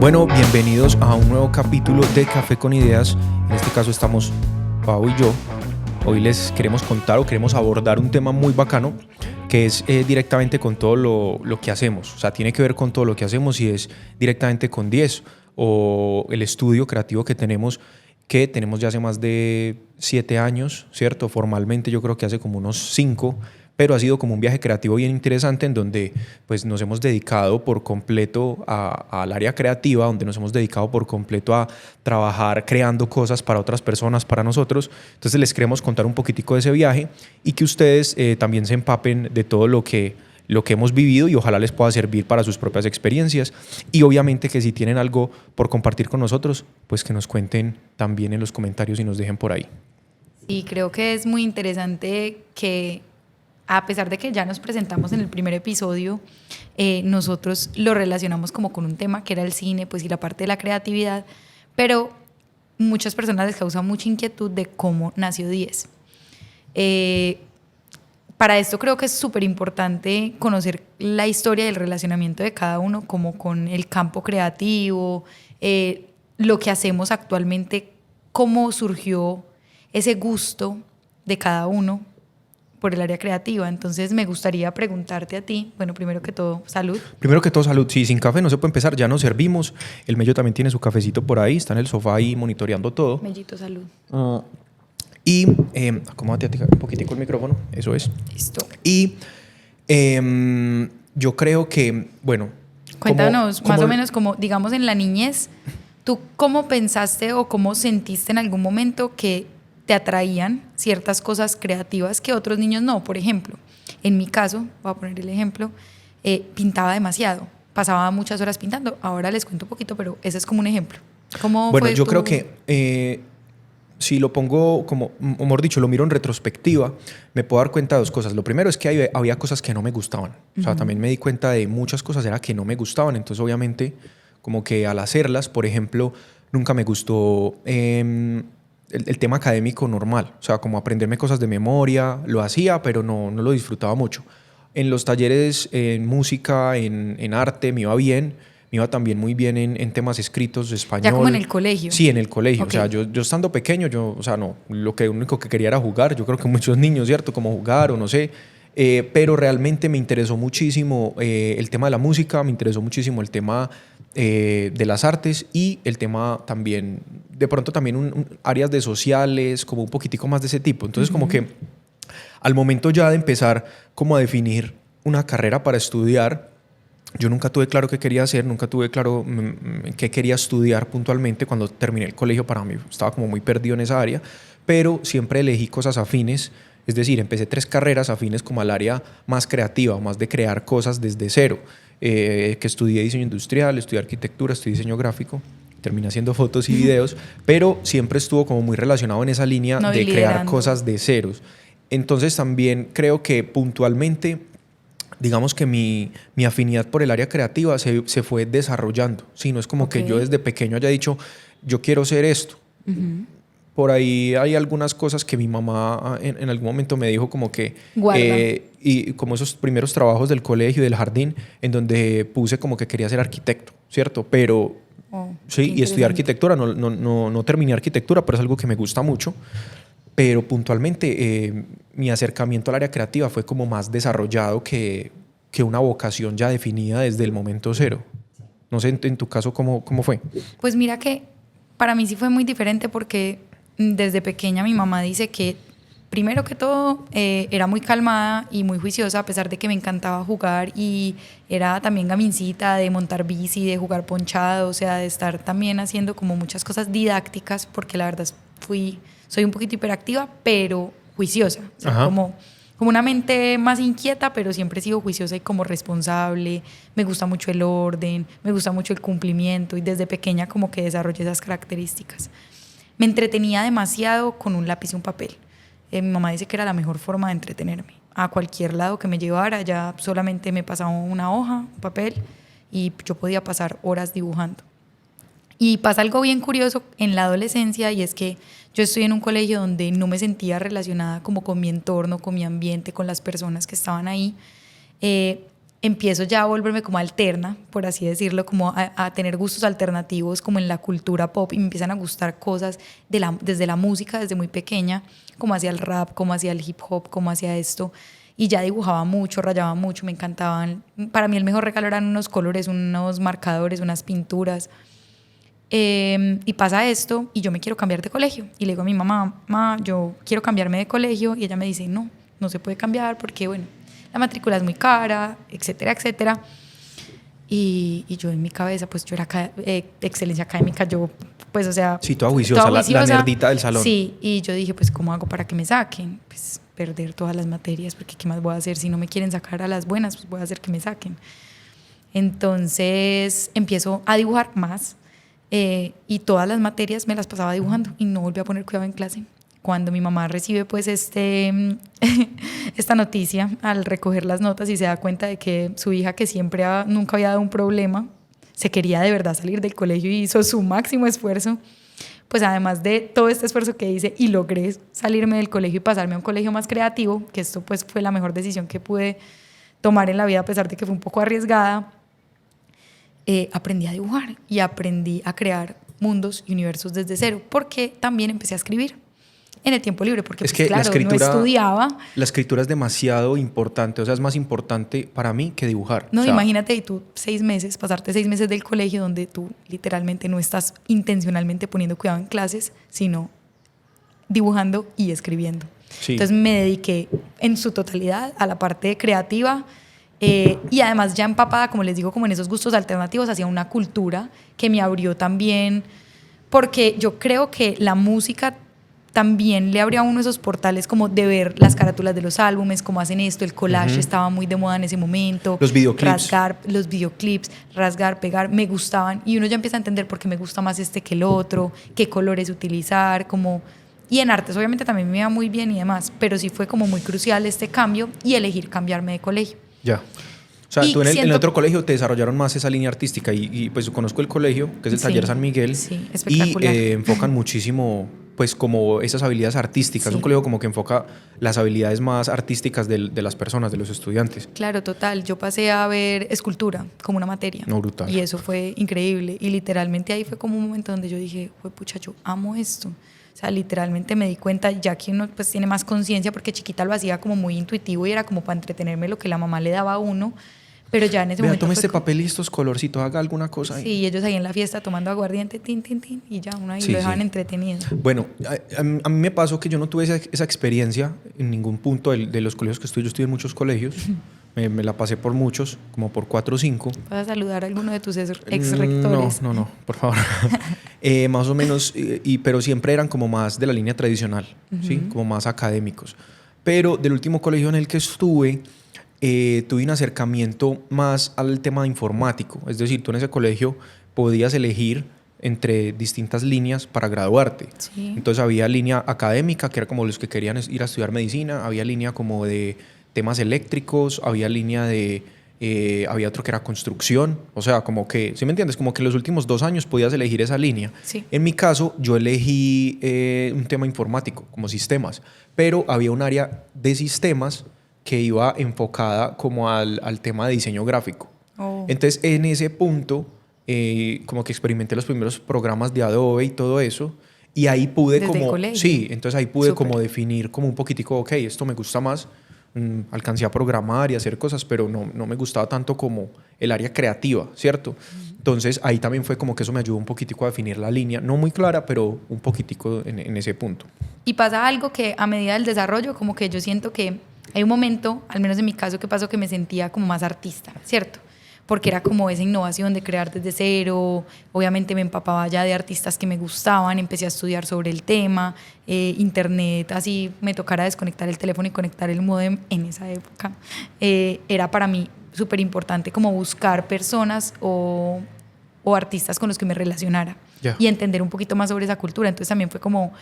Bueno, bienvenidos a un nuevo capítulo de Café con Ideas. En este caso estamos Pau y yo. Hoy les queremos contar o queremos abordar un tema muy bacano que es directamente con todo lo que hacemos. O sea, tiene que ver con todo lo que hacemos y es directamente con 10 o el estudio creativo que tenemos ya hace más de 7 años, ¿cierto? Formalmente yo creo que hace como unos 5, pero ha sido como un viaje creativo bien interesante en donde pues, nos hemos dedicado por completo al área creativa, donde nos hemos dedicado por completo a trabajar creando cosas para otras personas, para nosotros. Entonces les queremos contar un poquitico de ese viaje y que ustedes también se empapen de todo lo que hemos vivido y ojalá les pueda servir para sus propias experiencias. Y obviamente que si tienen algo por compartir con nosotros, pues que nos cuenten también en los comentarios y nos dejen por ahí. Sí, creo que es muy interesante que a pesar de que ya nos presentamos en el primer episodio, nosotros lo relacionamos como con un tema que era el cine, pues y la parte de la creatividad, pero muchas personas les causa mucha inquietud de cómo nació 10. Para esto creo que es súper importante conocer la historia y el relacionamiento de cada uno como con el campo creativo, lo que hacemos actualmente, cómo surgió ese gusto de cada uno por el área creativa. Entonces me gustaría preguntarte a ti, bueno, primero que todo, salud. Primero que todo, salud. Sí, sin café no se puede empezar, ya nos servimos. El Mello también tiene su cafecito por ahí, está en el sofá ahí monitoreando todo. Mellito, salud. Y acomódate un poquitico el micrófono, eso es. Listo. Y yo creo que, bueno... Cuéntanos más o menos como, digamos, en la niñez, ¿tú cómo pensaste o cómo sentiste en algún momento que te atraían ciertas cosas creativas que otros niños no? Por ejemplo, en mi caso, voy a poner el ejemplo, pintaba demasiado, pasaba muchas horas pintando. Ahora les cuento un poquito, pero ese es como un ejemplo. ¿Cómo bueno, fue yo creo que si lo pongo como, o mejor dicho, lo miro en retrospectiva, me puedo dar cuenta de dos cosas. Lo primero es que había cosas que no me gustaban. O sea, también me di cuenta de muchas cosas era que no me gustaban. Entonces, obviamente, como que al hacerlas, por ejemplo, nunca me gustó el tema académico normal. O sea, como aprenderme cosas de memoria, lo hacía, pero no lo disfrutaba mucho. En los talleres, en música, en arte, me iba bien. Me iba también muy bien en temas escritos, español. ¿Ya como en el colegio? Sí, en el colegio. Okay. O sea, yo estando pequeño, lo único que quería era jugar. Yo creo que muchos niños, ¿cierto? Como jugar o no sé. Pero realmente me interesó muchísimo el tema de la música, me interesó muchísimo el tema de las artes y el tema también, de pronto también áreas de sociales, como un poquitico más de ese tipo. Entonces, como que al momento ya de empezar como a definir una carrera para estudiar, yo nunca tuve claro qué quería hacer, nunca tuve claro qué quería estudiar puntualmente. Cuando terminé el colegio, para mí estaba como muy perdido en esa área, pero siempre elegí cosas afines, es decir, empecé 3 carreras afines como al área más creativa, más de crear cosas desde cero, que estudié diseño industrial, estudié arquitectura, estudié diseño gráfico, terminé haciendo fotos y videos, pero siempre estuvo como muy relacionado en esa línea de crear cosas de ceros. Entonces también creo que puntualmente, digamos que mi afinidad por el área creativa se fue desarrollando. Sí, no es como que yo desde pequeño haya dicho, yo quiero ser esto. Por ahí hay algunas cosas que mi mamá en algún momento me dijo como que... y como esos primeros trabajos del colegio y del jardín, en donde puse como que quería ser arquitecto, ¿cierto? Pero sí, y estudié arquitectura. No terminé arquitectura, pero es algo que me gusta mucho. Pero puntualmente mi acercamiento al área creativa fue como más desarrollado que una vocación ya definida desde el momento cero. No sé, en tu caso, ¿cómo fue? Pues mira que para mí sí fue muy diferente porque desde pequeña mi mamá dice que primero que todo era muy calmada y muy juiciosa, a pesar de que me encantaba jugar y era también gamincita de montar bici, de jugar ponchado, o sea, de estar también haciendo como muchas cosas didácticas, porque la verdad soy un poquito hiperactiva, pero juiciosa, o sea, como una mente más inquieta, pero siempre he sido juiciosa y como responsable. Me gusta mucho el orden, me gusta mucho el cumplimiento y desde pequeña como que desarrollé esas características. Me entretenía demasiado con un lápiz y un papel. Mi mamá dice que era la mejor forma de entretenerme. A cualquier lado que me llevara, ya solamente me pasaba una hoja, un papel, y yo podía pasar horas dibujando. Y pasa algo bien curioso en la adolescencia, y es que yo estoy en un colegio donde no me sentía relacionada como con mi entorno, con mi ambiente, con las personas que estaban ahí. empiezo ya a volverme como alterna, por así decirlo, como a tener gustos alternativos como en la cultura pop, y me empiezan a gustar cosas desde la música, desde muy pequeña, como hacia el rap, como hacia el hip hop, como hacia esto. Y ya dibujaba mucho, rayaba mucho, me encantaban. Para mí el mejor regalo eran unos colores, unos marcadores, unas pinturas. Y pasa esto y yo me quiero cambiar de colegio. Y le digo a mi mamá, mamá, yo quiero cambiarme de colegio. Y ella me dice, no, no se puede cambiar porque, bueno, la matrícula es muy cara, etcétera, etcétera. Y yo en mi cabeza, pues yo era excelencia académica, yo, pues, o sea... Sí, toda juiciosa, la nerdita del salón. Sí, y yo dije, pues, ¿cómo hago para que me saquen? Pues, perder todas las materias, porque ¿qué más voy a hacer? Si no me quieren sacar a las buenas, pues voy a hacer que me saquen. Entonces, empiezo a dibujar más, y todas las materias me las pasaba dibujando y no volví a poner cuidado en clase. Cuando mi mamá recibe pues esta noticia al recoger las notas y se da cuenta de que su hija, que siempre nunca había dado un problema, se quería de verdad salir del colegio y hizo su máximo esfuerzo, pues además de todo este esfuerzo que hice y logré salirme del colegio y pasarme a un colegio más creativo, que esto pues fue la mejor decisión que pude tomar en la vida a pesar de que fue un poco arriesgada, aprendí a dibujar y aprendí a crear mundos y universos desde cero, porque también empecé a escribir en el tiempo libre, porque es pues, que claro, no estudiaba. La escritura es demasiado importante, o sea, es más importante para mí que dibujar. No, o sea, imagínate, y tú pasarte 6 meses del colegio donde tú literalmente no estás intencionalmente poniendo cuidado en clases, sino dibujando y escribiendo. Sí. Entonces me dediqué en su totalidad a la parte creativa, y además ya empapada, como les digo, como en esos gustos alternativos hacia una cultura que me abrió también, porque yo creo que la música también le abría a uno esos portales como de ver las carátulas de los álbumes, cómo hacen esto, el collage estaba muy de moda en ese momento. Los videoclips. Los videoclips, rasgar, pegar, me gustaban, y uno ya empieza a entender por qué me gusta más este que el otro, qué colores utilizar, como... Y en artes obviamente también me iba muy bien y demás, pero sí fue como muy crucial este cambio y elegir cambiarme de colegio. Ya. O sea, tú en el otro colegio te desarrollaron más esa línea artística y pues conozco el colegio, que es el Taller San Miguel. Sí, espectacular. Y enfocan muchísimo pues como esas habilidades artísticas. Sí. Es un colegio como que enfoca las habilidades más artísticas de las personas, de los estudiantes. Claro, total. Yo pasé a ver escultura como una materia. No, brutal. Y eso fue increíble. Y literalmente ahí fue como un momento donde yo dije, pucha, yo amo esto. O sea, literalmente me di cuenta, ya que uno pues tiene más conciencia, porque chiquita lo hacía como muy intuitivo y era como para entretenerme lo que la mamá le daba a uno. Pero ya en ese momento tome este papel y estos colorcitos, haga alguna cosa ahí. Sí, y ellos ahí en la fiesta tomando aguardiente, tin, tin, tin, y ya uno ahí lo dejaban entretenido. Bueno, a mí me pasó que yo no tuve esa experiencia en ningún punto de los colegios que estudié. Yo estudié en muchos colegios, me la pasé por muchos, como por 4 o 5. ¿Vas a saludar a alguno de tus ex-rectores? No, por favor. Más o menos, pero siempre eran como más de la línea tradicional, ¿sí? Como más académicos. Pero del último colegio en el que estuve, tuve un acercamiento más al tema informático. Es decir, tú en ese colegio podías elegir entre distintas líneas para graduarte. Sí. Entonces había línea académica, que era como los que querían ir a estudiar medicina, había línea como de temas eléctricos, había línea de... había otro que era construcción, o sea, como que, ¿sí me entiendes? Como que los últimos 2 años podías elegir esa línea. Sí. En mi caso, yo elegí un tema informático, como sistemas, pero había un área de sistemas que iba enfocada como al tema de diseño gráfico. Oh. Entonces, en ese punto, como que experimenté los primeros programas de Adobe y todo eso, y ahí pude ¿Desde como... el colegio? Sí, entonces ahí pude Súper. como definir como un poquitico, ok, esto me gusta más, alcancé a programar y hacer cosas, pero no me gustaba tanto como el área creativa, ¿cierto? Entonces, ahí también fue como que eso me ayudó un poquitico a definir la línea, no muy clara, pero un poquitico en ese punto. Y pasa algo que a medida del desarrollo, como que yo siento que hay un momento, al menos en mi caso, que pasó que me sentía como más artista, ¿cierto? Porque era como esa innovación de crear desde cero, obviamente me empapaba ya de artistas que me gustaban, empecé a estudiar sobre el tema, internet, así me tocara desconectar el teléfono y conectar el módem en esa época. Era para mí súper importante como buscar personas o artistas con los que me relacionara y entender un poquito más sobre esa cultura. Entonces también fue como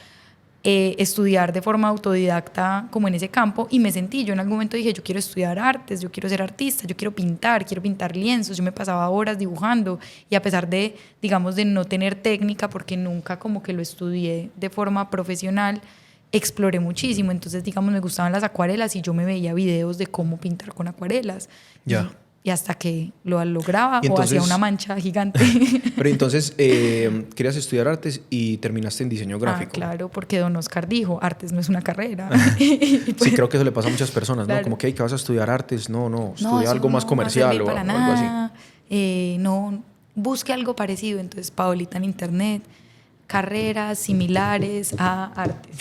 estudiar de forma autodidacta como en ese campo, y me sentí, yo en algún momento dije, yo quiero estudiar artes, yo quiero ser artista, yo quiero pintar lienzos. Yo me pasaba horas dibujando, y a pesar de, digamos, de no tener técnica, porque nunca como que lo estudié de forma profesional, exploré muchísimo. Entonces, digamos, me gustaban las acuarelas y yo me veía videos de cómo pintar con acuarelas. Ya. y hasta que lo lograba Y o hacía entonces- una mancha gigante. Pero entonces querías estudiar artes y terminaste en diseño gráfico. Claro, porque don Oscar dijo, artes no es una carrera. Sí, creo que eso le pasa a muchas personas, ¿no? Claro. Como que, ¿qué vas a estudiar artes? No, estudia No, eso algo más no va a comercial servir o para algo así. nada. No, busque algo parecido. Entonces, Paolita en internet, carreras similares a artes.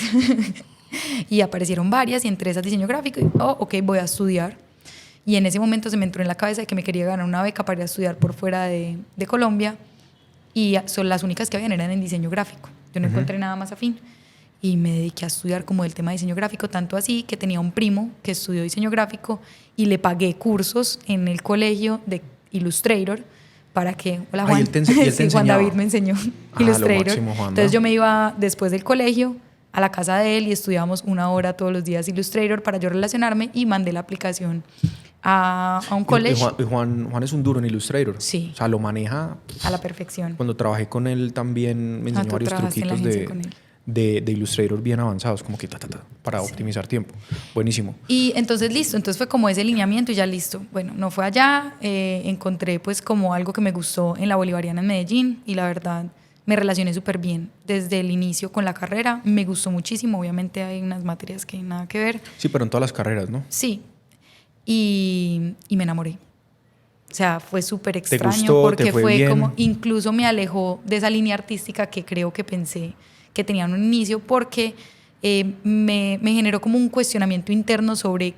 Y aparecieron varias y entre esas diseño gráfico. Y, ok, voy a estudiar. Y en ese momento se me entró en la cabeza de que me quería ganar una beca para ir a estudiar por fuera de Colombia. Y son las únicas que habían eran en diseño gráfico. Yo no encontré nada más afín. Y me dediqué a estudiar como el tema de diseño gráfico, tanto así que tenía un primo que estudió diseño gráfico y le pagué cursos en el colegio de Illustrator para que... Hola, Juan. ¿Y él te Sí, Juan enseñaba? David me enseñó Lo Illustrator. máximo, Juanda. Entonces yo me iba después del colegio a la casa de él y estudiábamos 1 hora todos los días Illustrator para yo relacionarme y mandé la aplicación a un Y colegio Juan es un duro en Illustrator. Sí. O sea, lo maneja. a la perfección. Cuando trabajé con él también me enseñó tú varios trabajaste en la truquitos agencia con él. de Illustrator bien avanzados, como que para optimizar tiempo. Buenísimo. Y entonces listo, entonces fue como ese lineamiento y ya listo. Bueno, no fue allá, encontré pues como algo que me gustó en la Bolivariana en Medellín y la verdad me relacioné súper bien desde el inicio con la carrera, me gustó muchísimo, obviamente hay unas materias que nada que ver, Sí, pero en todas las carreras, ¿no? sí, y me enamoré. O sea, fue súper extraño gustó? porque ¿Te fue fue bien? como, incluso me alejó de esa línea artística que creo que pensé que tenía en un inicio porque me generó como un cuestionamiento interno sobre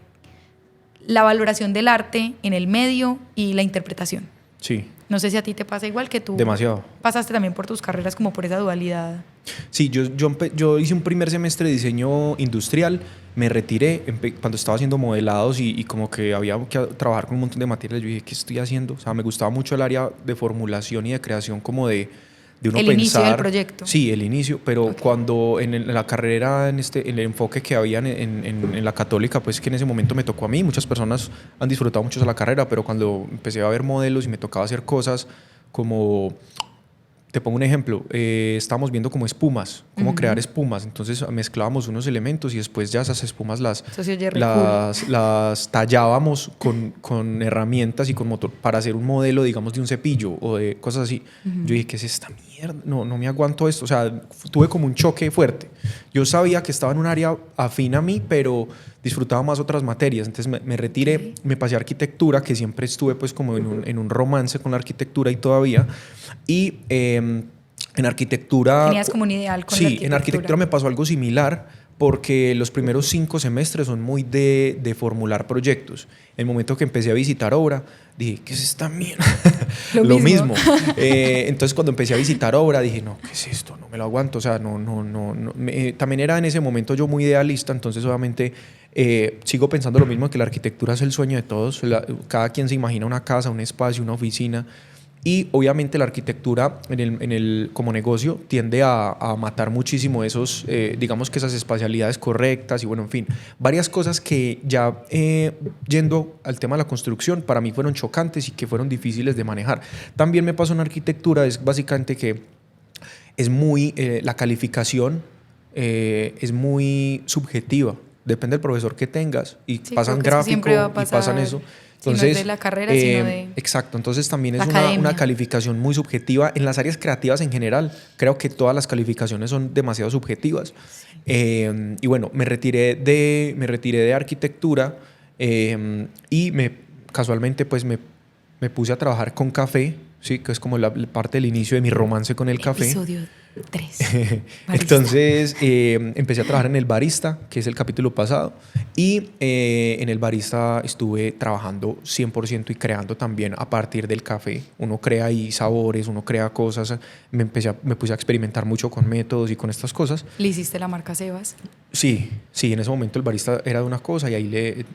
la valoración del arte en el medio y la interpretación. Sí, No sé si a ti te pasa igual que tú. demasiado. Pasaste también por tus carreras como por esa dualidad. Sí, yo hice un primer semestre de diseño industrial, me retiré cuando estaba haciendo modelados y como que había que trabajar con un montón de materiales. Yo dije, ¿qué estoy haciendo? O sea, me gustaba mucho el área de formulación y de creación como de uno El pensar. inicio del proyecto. Sí, el inicio, pero cuando en la carrera, en el enfoque que había en la católica, pues que en ese momento me tocó a mí, muchas personas han disfrutado mucho de la carrera, pero cuando empecé a ver modelos y me tocaba hacer cosas como... Te pongo un ejemplo, estábamos viendo como espumas, cómo crear espumas, entonces mezclábamos unos elementos y después ya esas espumas Eso se oye re las tallábamos con herramientas y con motor para hacer un modelo, digamos, de un cepillo o de cosas así. Yo dije, ¿qué es esta mierda? No me aguanto esto, o sea, tuve como un choque fuerte. Yo sabía que estaba en un área afín a mí, pero disfrutaba más otras materias, entonces me retiré, me pasé a arquitectura, que siempre estuve pues como en un romance con la arquitectura y todavía, y en arquitectura... Tenías como un ideal con la Sí, arquitectura. en arquitectura me pasó algo similar porque los primeros 5 semestres son muy de formular proyectos. El momento que empecé a visitar obra, dije, ¿qué es esta mierda? Lo mismo. Entonces cuando empecé a visitar obra dije, no, ¿qué es esto? No me lo aguanto. O sea, también era en ese momento yo muy idealista, entonces obviamente sigo pensando lo mismo, que la arquitectura es el sueño de todos. Cada quien se imagina una casa, un espacio, una oficina. Y obviamente la arquitectura como negocio tiende a matar muchísimo esos, digamos que esas espacialidades correctas y bueno, en fin, varias cosas que ya yendo al tema de la construcción para mí fueron chocantes y que fueron difíciles de manejar. También me pasó en arquitectura, es básicamente que es muy, la calificación es muy subjetiva, depende del profesor que tengas y Sí, pasan creo que eso siempre gráfico va a y pasan pasar. eso. Entonces, no es de la carrera, sino de exacto, entonces también es la una academia. calificación muy subjetiva. En las áreas creativas en general, creo que todas las calificaciones son demasiado subjetivas. Y bueno, me retiré de arquitectura y casualmente pues me puse a trabajar con café, ¿sí? Que es como la parte del inicio de mi romance con el café. Episodio 3. Entonces empecé a trabajar en el barista, que es el capítulo pasado, y en el barista estuve trabajando 100% y creando también a partir del café. Uno crea ahí sabores, uno crea cosas. Me puse a experimentar mucho con métodos y con estas cosas. ¿Le hiciste la marca Sebas? Sí, en ese momento el barista era de una cosa y ahí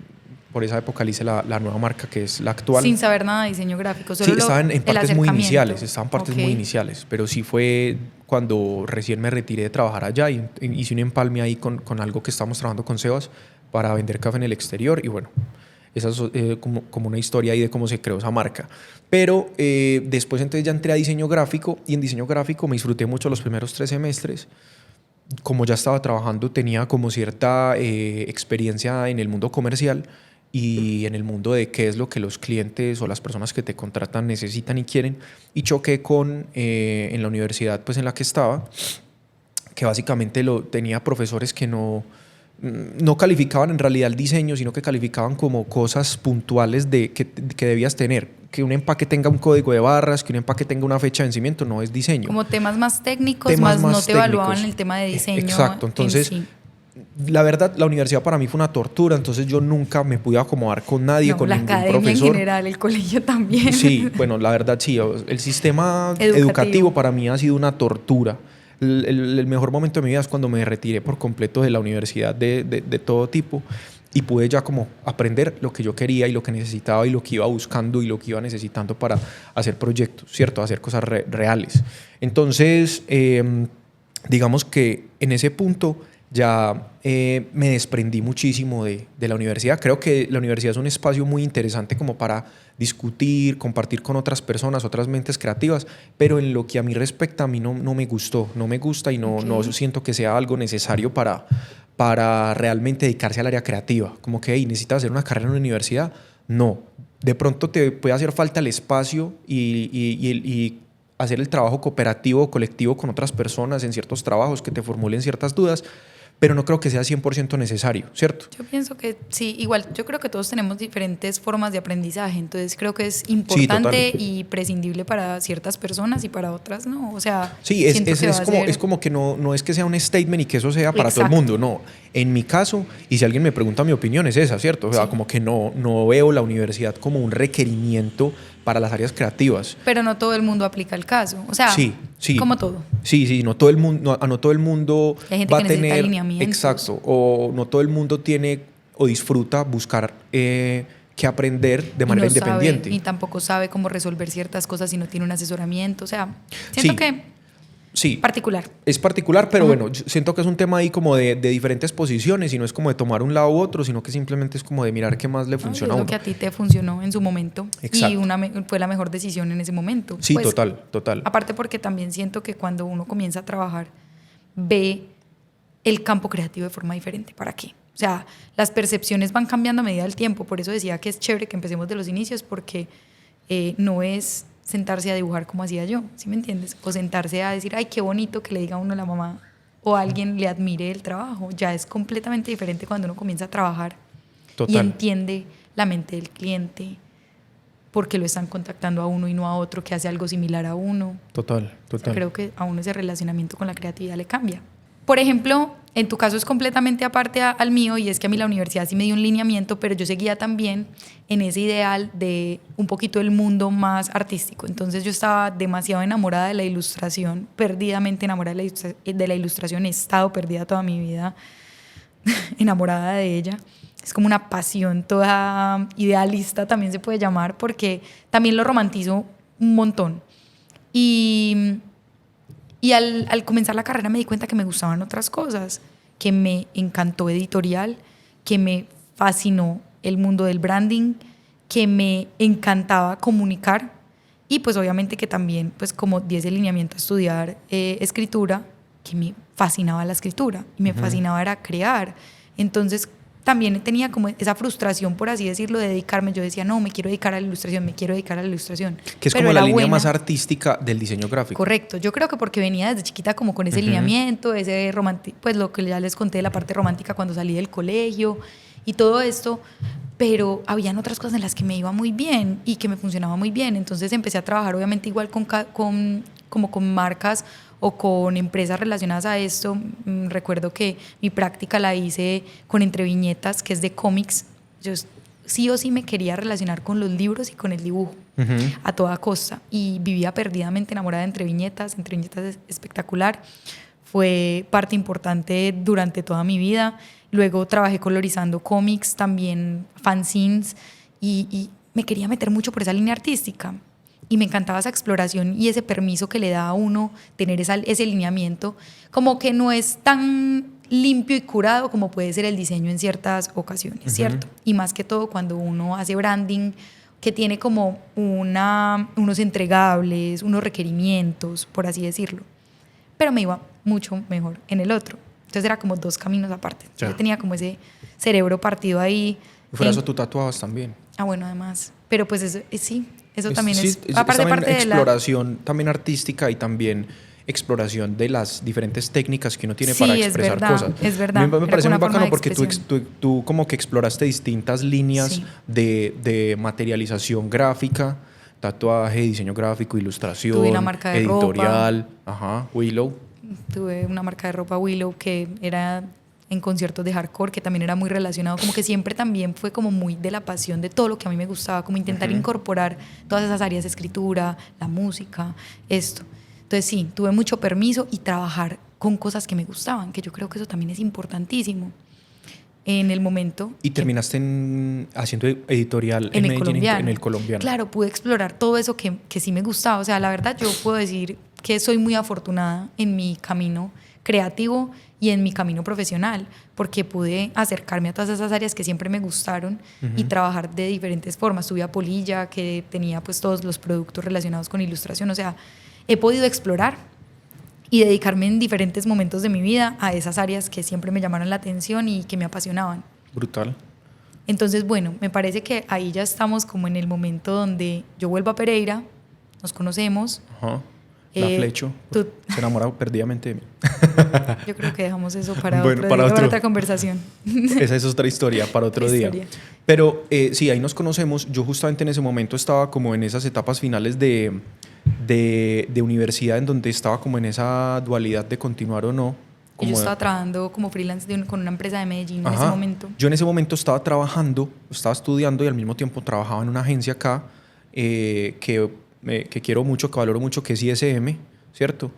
por esa época le hice la nueva marca que es la actual. Sin saber nada de diseño gráfico, Sí, solo estaban en partes muy iniciales, Ok. muy iniciales, pero sí fue cuando recién me retiré de trabajar allá y hice un empalme ahí con algo que estábamos trabajando con Sebas para vender café en el exterior y bueno, esa es como una historia ahí de cómo se creó esa marca. Pero después entonces ya entré a diseño gráfico y en diseño gráfico me disfruté mucho los primeros 3 semestres. Como ya estaba trabajando, tenía como cierta experiencia en el mundo comercial. y en el mundo de qué es lo que los clientes o las personas que te contratan necesitan y quieren, y choqué con, en la universidad pues en la que estaba, que básicamente tenía profesores que no calificaban en realidad el diseño, sino que calificaban como cosas puntuales que debías tener. Que un empaque tenga un código de barras, que un empaque tenga una fecha de vencimiento, no es diseño. Como temas más técnicos, más no te evaluaban el tema de diseño. Exacto, entonces sí. La verdad, la universidad para mí fue una tortura, entonces yo nunca me pude acomodar con nadie, con ningún profesor. La academia en general, el colegio también. Sí, bueno, la verdad sí, el sistema educativo para mí ha sido una tortura. El mejor momento de mi vida es cuando me retiré por completo de la universidad de todo tipo y pude ya como aprender lo que yo quería y lo que necesitaba y lo que iba buscando y lo que iba necesitando para hacer proyectos, ¿cierto? Hacer cosas reales. Entonces, digamos que en ese punto ya me desprendí muchísimo de la universidad. Creo que la universidad es un espacio muy interesante como para discutir, compartir con otras personas, otras mentes creativas, pero en lo que a mí respecta, a mí no me gustó, no me gusta y no siento que sea algo necesario para realmente dedicarse al área creativa. Como que necesitas hacer una carrera en una universidad. No, de pronto te puede hacer falta el espacio y hacer el trabajo cooperativo, colectivo con otras personas en ciertos trabajos que te formulen ciertas dudas, pero no creo que sea 100% necesario, ¿cierto? Yo pienso que sí, igual, yo creo que todos tenemos diferentes formas de aprendizaje, entonces creo que es importante y prescindible para ciertas personas y para otras no, o sea... Sí, es como que no es que sea un statement y que eso sea para todo el mundo, no. En mi caso, y si alguien me pregunta mi opinión, es esa, ¿cierto? O sea, como que no veo la universidad como un requerimiento para las áreas creativas. Pero no todo el mundo aplica el caso, o sea, sí. Como todo. Sí, no todo el mundo, no todo el mundo va a tener alineamientos. Exacto, o no todo el mundo tiene o disfruta buscar que aprender de manera independiente. Y tampoco sabe cómo resolver ciertas cosas si no tiene un asesoramiento, o sea, siento que sí, particular. Es particular, pero bueno, yo siento que es un tema ahí como de diferentes posiciones y no es como de tomar un lado u otro, sino que simplemente es como de mirar qué más le funciona a uno. Lo que a ti te funcionó en su momento. Exacto. Y fue la mejor decisión en ese momento. Sí, pues, total. Aparte porque también siento que cuando uno comienza a trabajar, ve el campo creativo de forma diferente. ¿Para qué? O sea, las percepciones van cambiando a medida del tiempo. Por eso decía que es chévere que empecemos de los inicios, porque no es sentarse a dibujar como hacía yo, ¿sí me entiendes? O sentarse a decir, ay, qué bonito que le diga a uno a la mamá o a alguien le admire el trabajo. Ya es completamente diferente cuando uno comienza a trabajar. Total. Y entiende la mente del cliente, por qué lo están contactando a uno y no a otro que hace algo similar a uno. Total. O sea, creo que a uno ese relacionamiento con la creatividad le cambia. Por ejemplo, en tu caso es completamente aparte al mío, y es que a mí la universidad sí me dio un lineamiento, pero yo seguía también en ese ideal de un poquito el mundo más artístico. Entonces yo estaba demasiado enamorada de la ilustración, perdidamente enamorada de la ilustración. He estado perdida toda mi vida enamorada de ella. Es como una pasión toda idealista, también se puede llamar, porque también lo romantizo un montón. Y al comenzar la carrera me di cuenta que me gustaban otras cosas, que me encantó editorial, que me fascinó el mundo del branding, que me encantaba comunicar y pues obviamente que también pues como di ese lineamiento a estudiar escritura, que me fascinaba la escritura y me fascinaba era crear. Entonces también tenía como esa frustración, por así decirlo, de dedicarme. Yo decía, no, me quiero dedicar a la ilustración. Que es como la línea más artística del diseño gráfico. Correcto. Yo creo que porque venía desde chiquita como con ese lineamiento, ese pues lo que ya les conté de la parte romántica cuando salí del colegio y todo esto, pero habían otras cosas en las que me iba muy bien y que me funcionaba muy bien. Entonces empecé a trabajar obviamente igual como con marcas o con empresas relacionadas a esto. Recuerdo que mi práctica la hice con Entre Viñetas, que es de cómics. Yo sí o sí me quería relacionar con los libros y con el dibujo a toda costa, y vivía perdidamente enamorada de Entre Viñetas. Entre Viñetas es espectacular, fue parte importante durante toda mi vida. Luego trabajé colorizando cómics, también fanzines, y me quería meter mucho por esa línea artística. Y me encantaba esa exploración y ese permiso que le da a uno tener ese lineamiento, como que no es tan limpio y curado como puede ser el diseño en ciertas ocasiones, ¿cierto? Y más que todo cuando uno hace branding, que tiene como unos entregables, unos requerimientos, por así decirlo. Pero me iba mucho mejor en el otro. Entonces era como dos caminos aparte. Yo tenía como ese cerebro partido ahí Y fuera eso, tú tatuabas también. Ah, bueno, además. Pero pues eso, sí, eso también Sí, es aparte también parte de la... exploración también artística y también exploración de las diferentes técnicas que uno tiene para Sí, expresar cosas. es verdad. Me Era parece como muy una forma bacano de porque expresión. tú como que exploraste distintas líneas Sí. de materialización gráfica, tatuaje, diseño gráfico, Tuve una ilustración, marca de editorial, ajá, Willow. Tuve una marca de ropa Willow que era en conciertos de hardcore, que también era muy relacionado, como que siempre también fue como muy de la pasión de todo lo que a mí me gustaba, como intentar incorporar todas esas áreas de escritura, la música, esto. Entonces sí, tuve mucho permiso y trabajar con cosas que me gustaban, que yo creo que eso también es importantísimo. En el momento Y terminaste haciendo editorial en el Medellín, colombiano. en el colombiano. Claro, pude explorar todo eso que sí me gustaba. O sea, la verdad yo puedo decir que soy muy afortunada en mi camino creativo y en mi camino profesional, porque pude acercarme a todas esas áreas que siempre me gustaron y trabajar de diferentes formas. Tuve a Polilla, que tenía pues todos los productos relacionados con ilustración. O sea, he podido explorar y dedicarme en diferentes momentos de mi vida a esas áreas que siempre me llamaron la atención y que me apasionaban. Brutal. Entonces, bueno, me parece que ahí ya estamos como en el momento donde yo vuelvo a Pereira, nos conocemos. Ajá. La flecho. Se enamoró perdidamente de mí. Yo creo que dejamos eso para bueno, otro día, para otra conversación. Esa es otra historia, para otro Otra día. historia. Pero sí, ahí nos conocemos. Yo justamente en ese momento estaba como en esas etapas finales de universidad, en donde estaba como en esa dualidad de continuar o no. Y yo estaba trabajando como freelance con una empresa de Medellín en Ajá. ese momento. Yo en ese momento estaba trabajando, estaba estudiando y al mismo tiempo trabajaba en una agencia acá que quiero mucho, que valoro mucho, que es ISM, ¿cierto?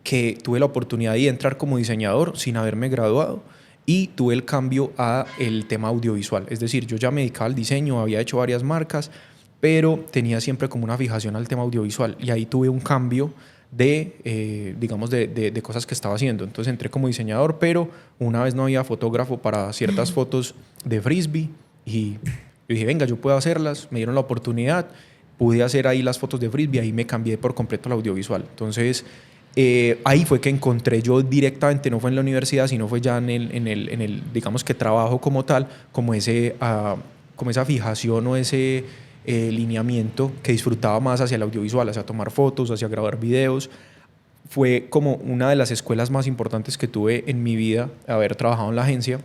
Que tuve la oportunidad de entrar como diseñador sin haberme graduado y tuve el cambio a el tema audiovisual. Es decir, yo ya me dedicaba al diseño, había hecho varias marcas, pero tenía siempre como una fijación al tema audiovisual y ahí tuve un cambio digamos, de cosas que estaba haciendo. Entonces entré como diseñador, pero una vez no había fotógrafo para ciertas fotos de frisbee y yo dije, venga, yo puedo hacerlas, me dieron la oportunidad, pude hacer ahí las fotos de frisbee, ahí me cambié por completo al audiovisual. Entonces ahí fue que encontré yo directamente, no fue en la universidad, sino fue ya en el digamos que trabajo como tal, como esa fijación o ese lineamiento que disfrutaba más hacia el audiovisual, hacia tomar fotos, hacia grabar videos. Fue como una de las escuelas más importantes que tuve en mi vida, haber trabajado en la agencia,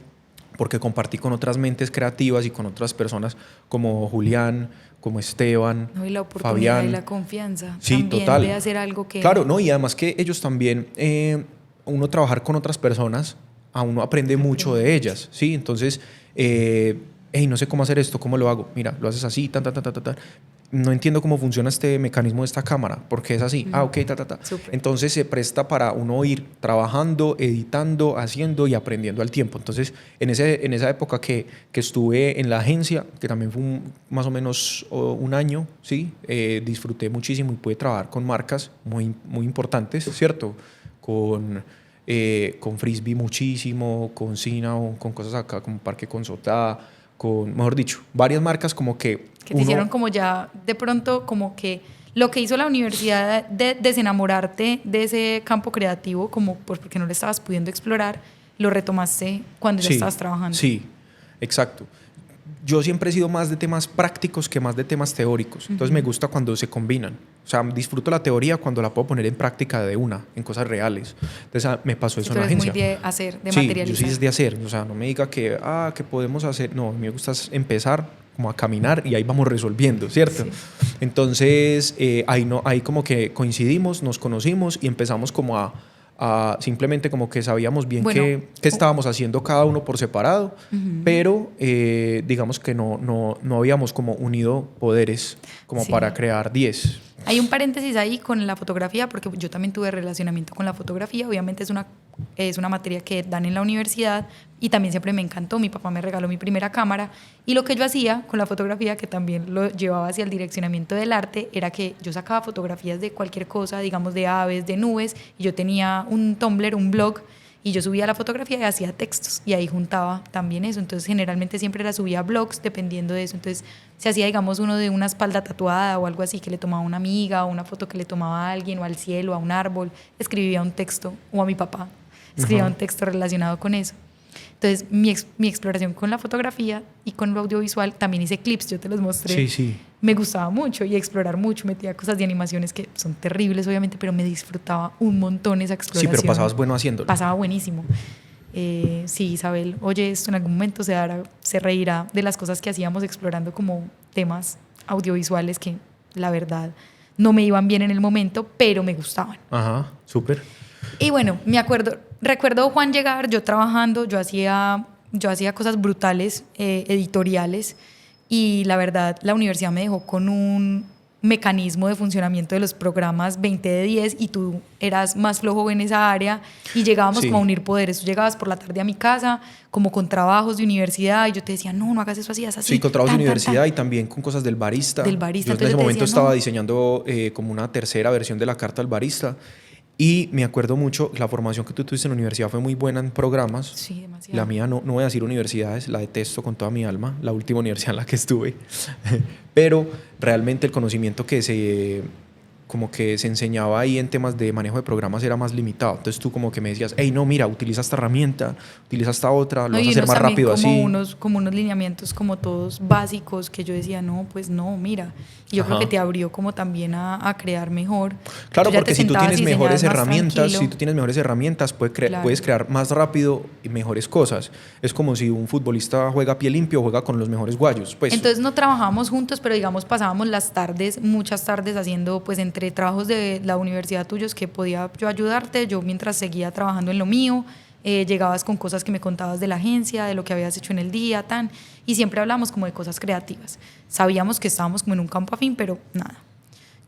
porque compartí con otras mentes creativas y con otras personas como Julián, como Esteban, No, y la oportunidad Fabián. y la confianza Sí, también total. de hacer algo que... Claro, no, y además que ellos también, uno trabajar con otras personas, a uno aprende mucho de ellas, ¿sí? Entonces, hey, no sé cómo hacer esto, ¿cómo lo hago? Mira, lo haces así, no entiendo cómo funciona este mecanismo de esta cámara, porque es así, ok, Súper. Entonces se presta para uno ir trabajando, editando, haciendo y aprendiendo al tiempo. Entonces, en esa época que estuve en la agencia, que también fue más o menos un año, ¿sí? Disfruté muchísimo y pude trabajar con marcas muy, muy importantes, ¿cierto? Con Frisbee muchísimo, con Cinnabon, con cosas acá como Parque Consotá, mejor dicho, varias marcas como que te hicieron como ya de pronto como que lo que hizo la universidad de desenamorarte de ese campo creativo, como pues porque no lo estabas pudiendo explorar, lo retomaste cuando ya estabas trabajando. Sí, exacto. Yo siempre he sido más de temas prácticos que más de temas teóricos. Entonces me gusta cuando se combinan. O sea, disfruto la teoría cuando la puedo poner en práctica en cosas reales. Entonces me pasó eso en la agencia. Muy de hacer, de sí, materializar. Yo sí es de hacer. O sea, no me diga que podemos hacer. No, a mí me gusta empezar como a caminar y ahí vamos resolviendo, ¿cierto? Sí. Entonces ahí como que coincidimos, nos conocimos y empezamos como a simplemente como que sabíamos bien qué estábamos haciendo cada uno por separado, pero digamos que no habíamos como unido poderes como para crear 10. Hay un paréntesis ahí con la fotografía, porque yo también tuve relacionamiento con la fotografía. Obviamente es una materia que dan en la universidad y también siempre me encantó. Mi papá me regaló mi primera cámara y lo que yo hacía con la fotografía, que también lo llevaba hacia el direccionamiento del arte, era que yo sacaba fotografías de cualquier cosa, digamos de aves, de nubes, y yo tenía un Tumblr, un blog, y yo subía la fotografía y hacía textos y ahí juntaba también eso. Entonces generalmente siempre la subía a blogs dependiendo de eso. Entonces se hacía, digamos, uno de una espalda tatuada o algo así que le tomaba a una amiga, o una foto que le tomaba a alguien, o al cielo, a un árbol, escribía un texto, o a mi papá escribía un texto relacionado con eso. Entonces, mi exploración con la fotografía y con lo audiovisual, también hice clips, yo te los mostré. Sí, sí. Me gustaba mucho y explorar mucho, metía cosas de animaciones que son terribles, obviamente, pero me disfrutaba un montón esa exploración. Sí, pero pasabas bueno haciéndolo. Pasaba buenísimo. Sí, Isabel, oye, esto en algún momento se reirá de las cosas que hacíamos explorando como temas audiovisuales que, la verdad, no me iban bien en el momento, pero me gustaban. Ajá, súper. Y bueno, recuerdo Juan llegar, yo trabajando, yo hacía cosas brutales, editoriales, y la verdad, la universidad me dejó con un mecanismo de funcionamiento de los programas 20 de 10 y tú eras más flojo en esa área y llegábamos Sí. como a unir poderes. Tú llegabas por la tarde a mi casa como con trabajos de universidad y yo te decía, no hagas eso así, es así. Sí, con trabajos de tan, universidad tan. y también con cosas del barista. Del barista. Yo en Entonces ese yo te momento decía, estaba no. diseñando como una tercera versión de la carta al barista y me acuerdo mucho, la formación que tú tuviste en la universidad fue muy buena en programas. Sí, demasiado. La mía no voy a decir universidades, la detesto con toda mi alma, la última universidad en la que estuve, pero realmente el conocimiento como que se enseñaba ahí en temas de manejo de programas era más limitado. Entonces tú como que me decías, hey, no, mira, utiliza esta herramienta, utiliza esta otra, lo vas a hacer más rápido así. Como unos lineamientos como todos básicos que yo decía, no, pues no, mira. Y yo creo que te abrió como también a crear mejor. Claro, porque si tú tienes mejores herramientas, puedes crear más rápido y mejores cosas. Es como si un futbolista juega a pie limpio o juega con los mejores guayos. Pues. Entonces no trabajábamos juntos, pero digamos pasábamos las tardes, muchas tardes haciendo pues entre trabajos de la universidad tuyos que podía yo ayudarte, yo mientras seguía trabajando en lo mío, llegabas con cosas que me contabas de la agencia, de lo que habías hecho en el día, y siempre hablamos como de cosas creativas. Sabíamos que estábamos como en un campo afín, pero nada.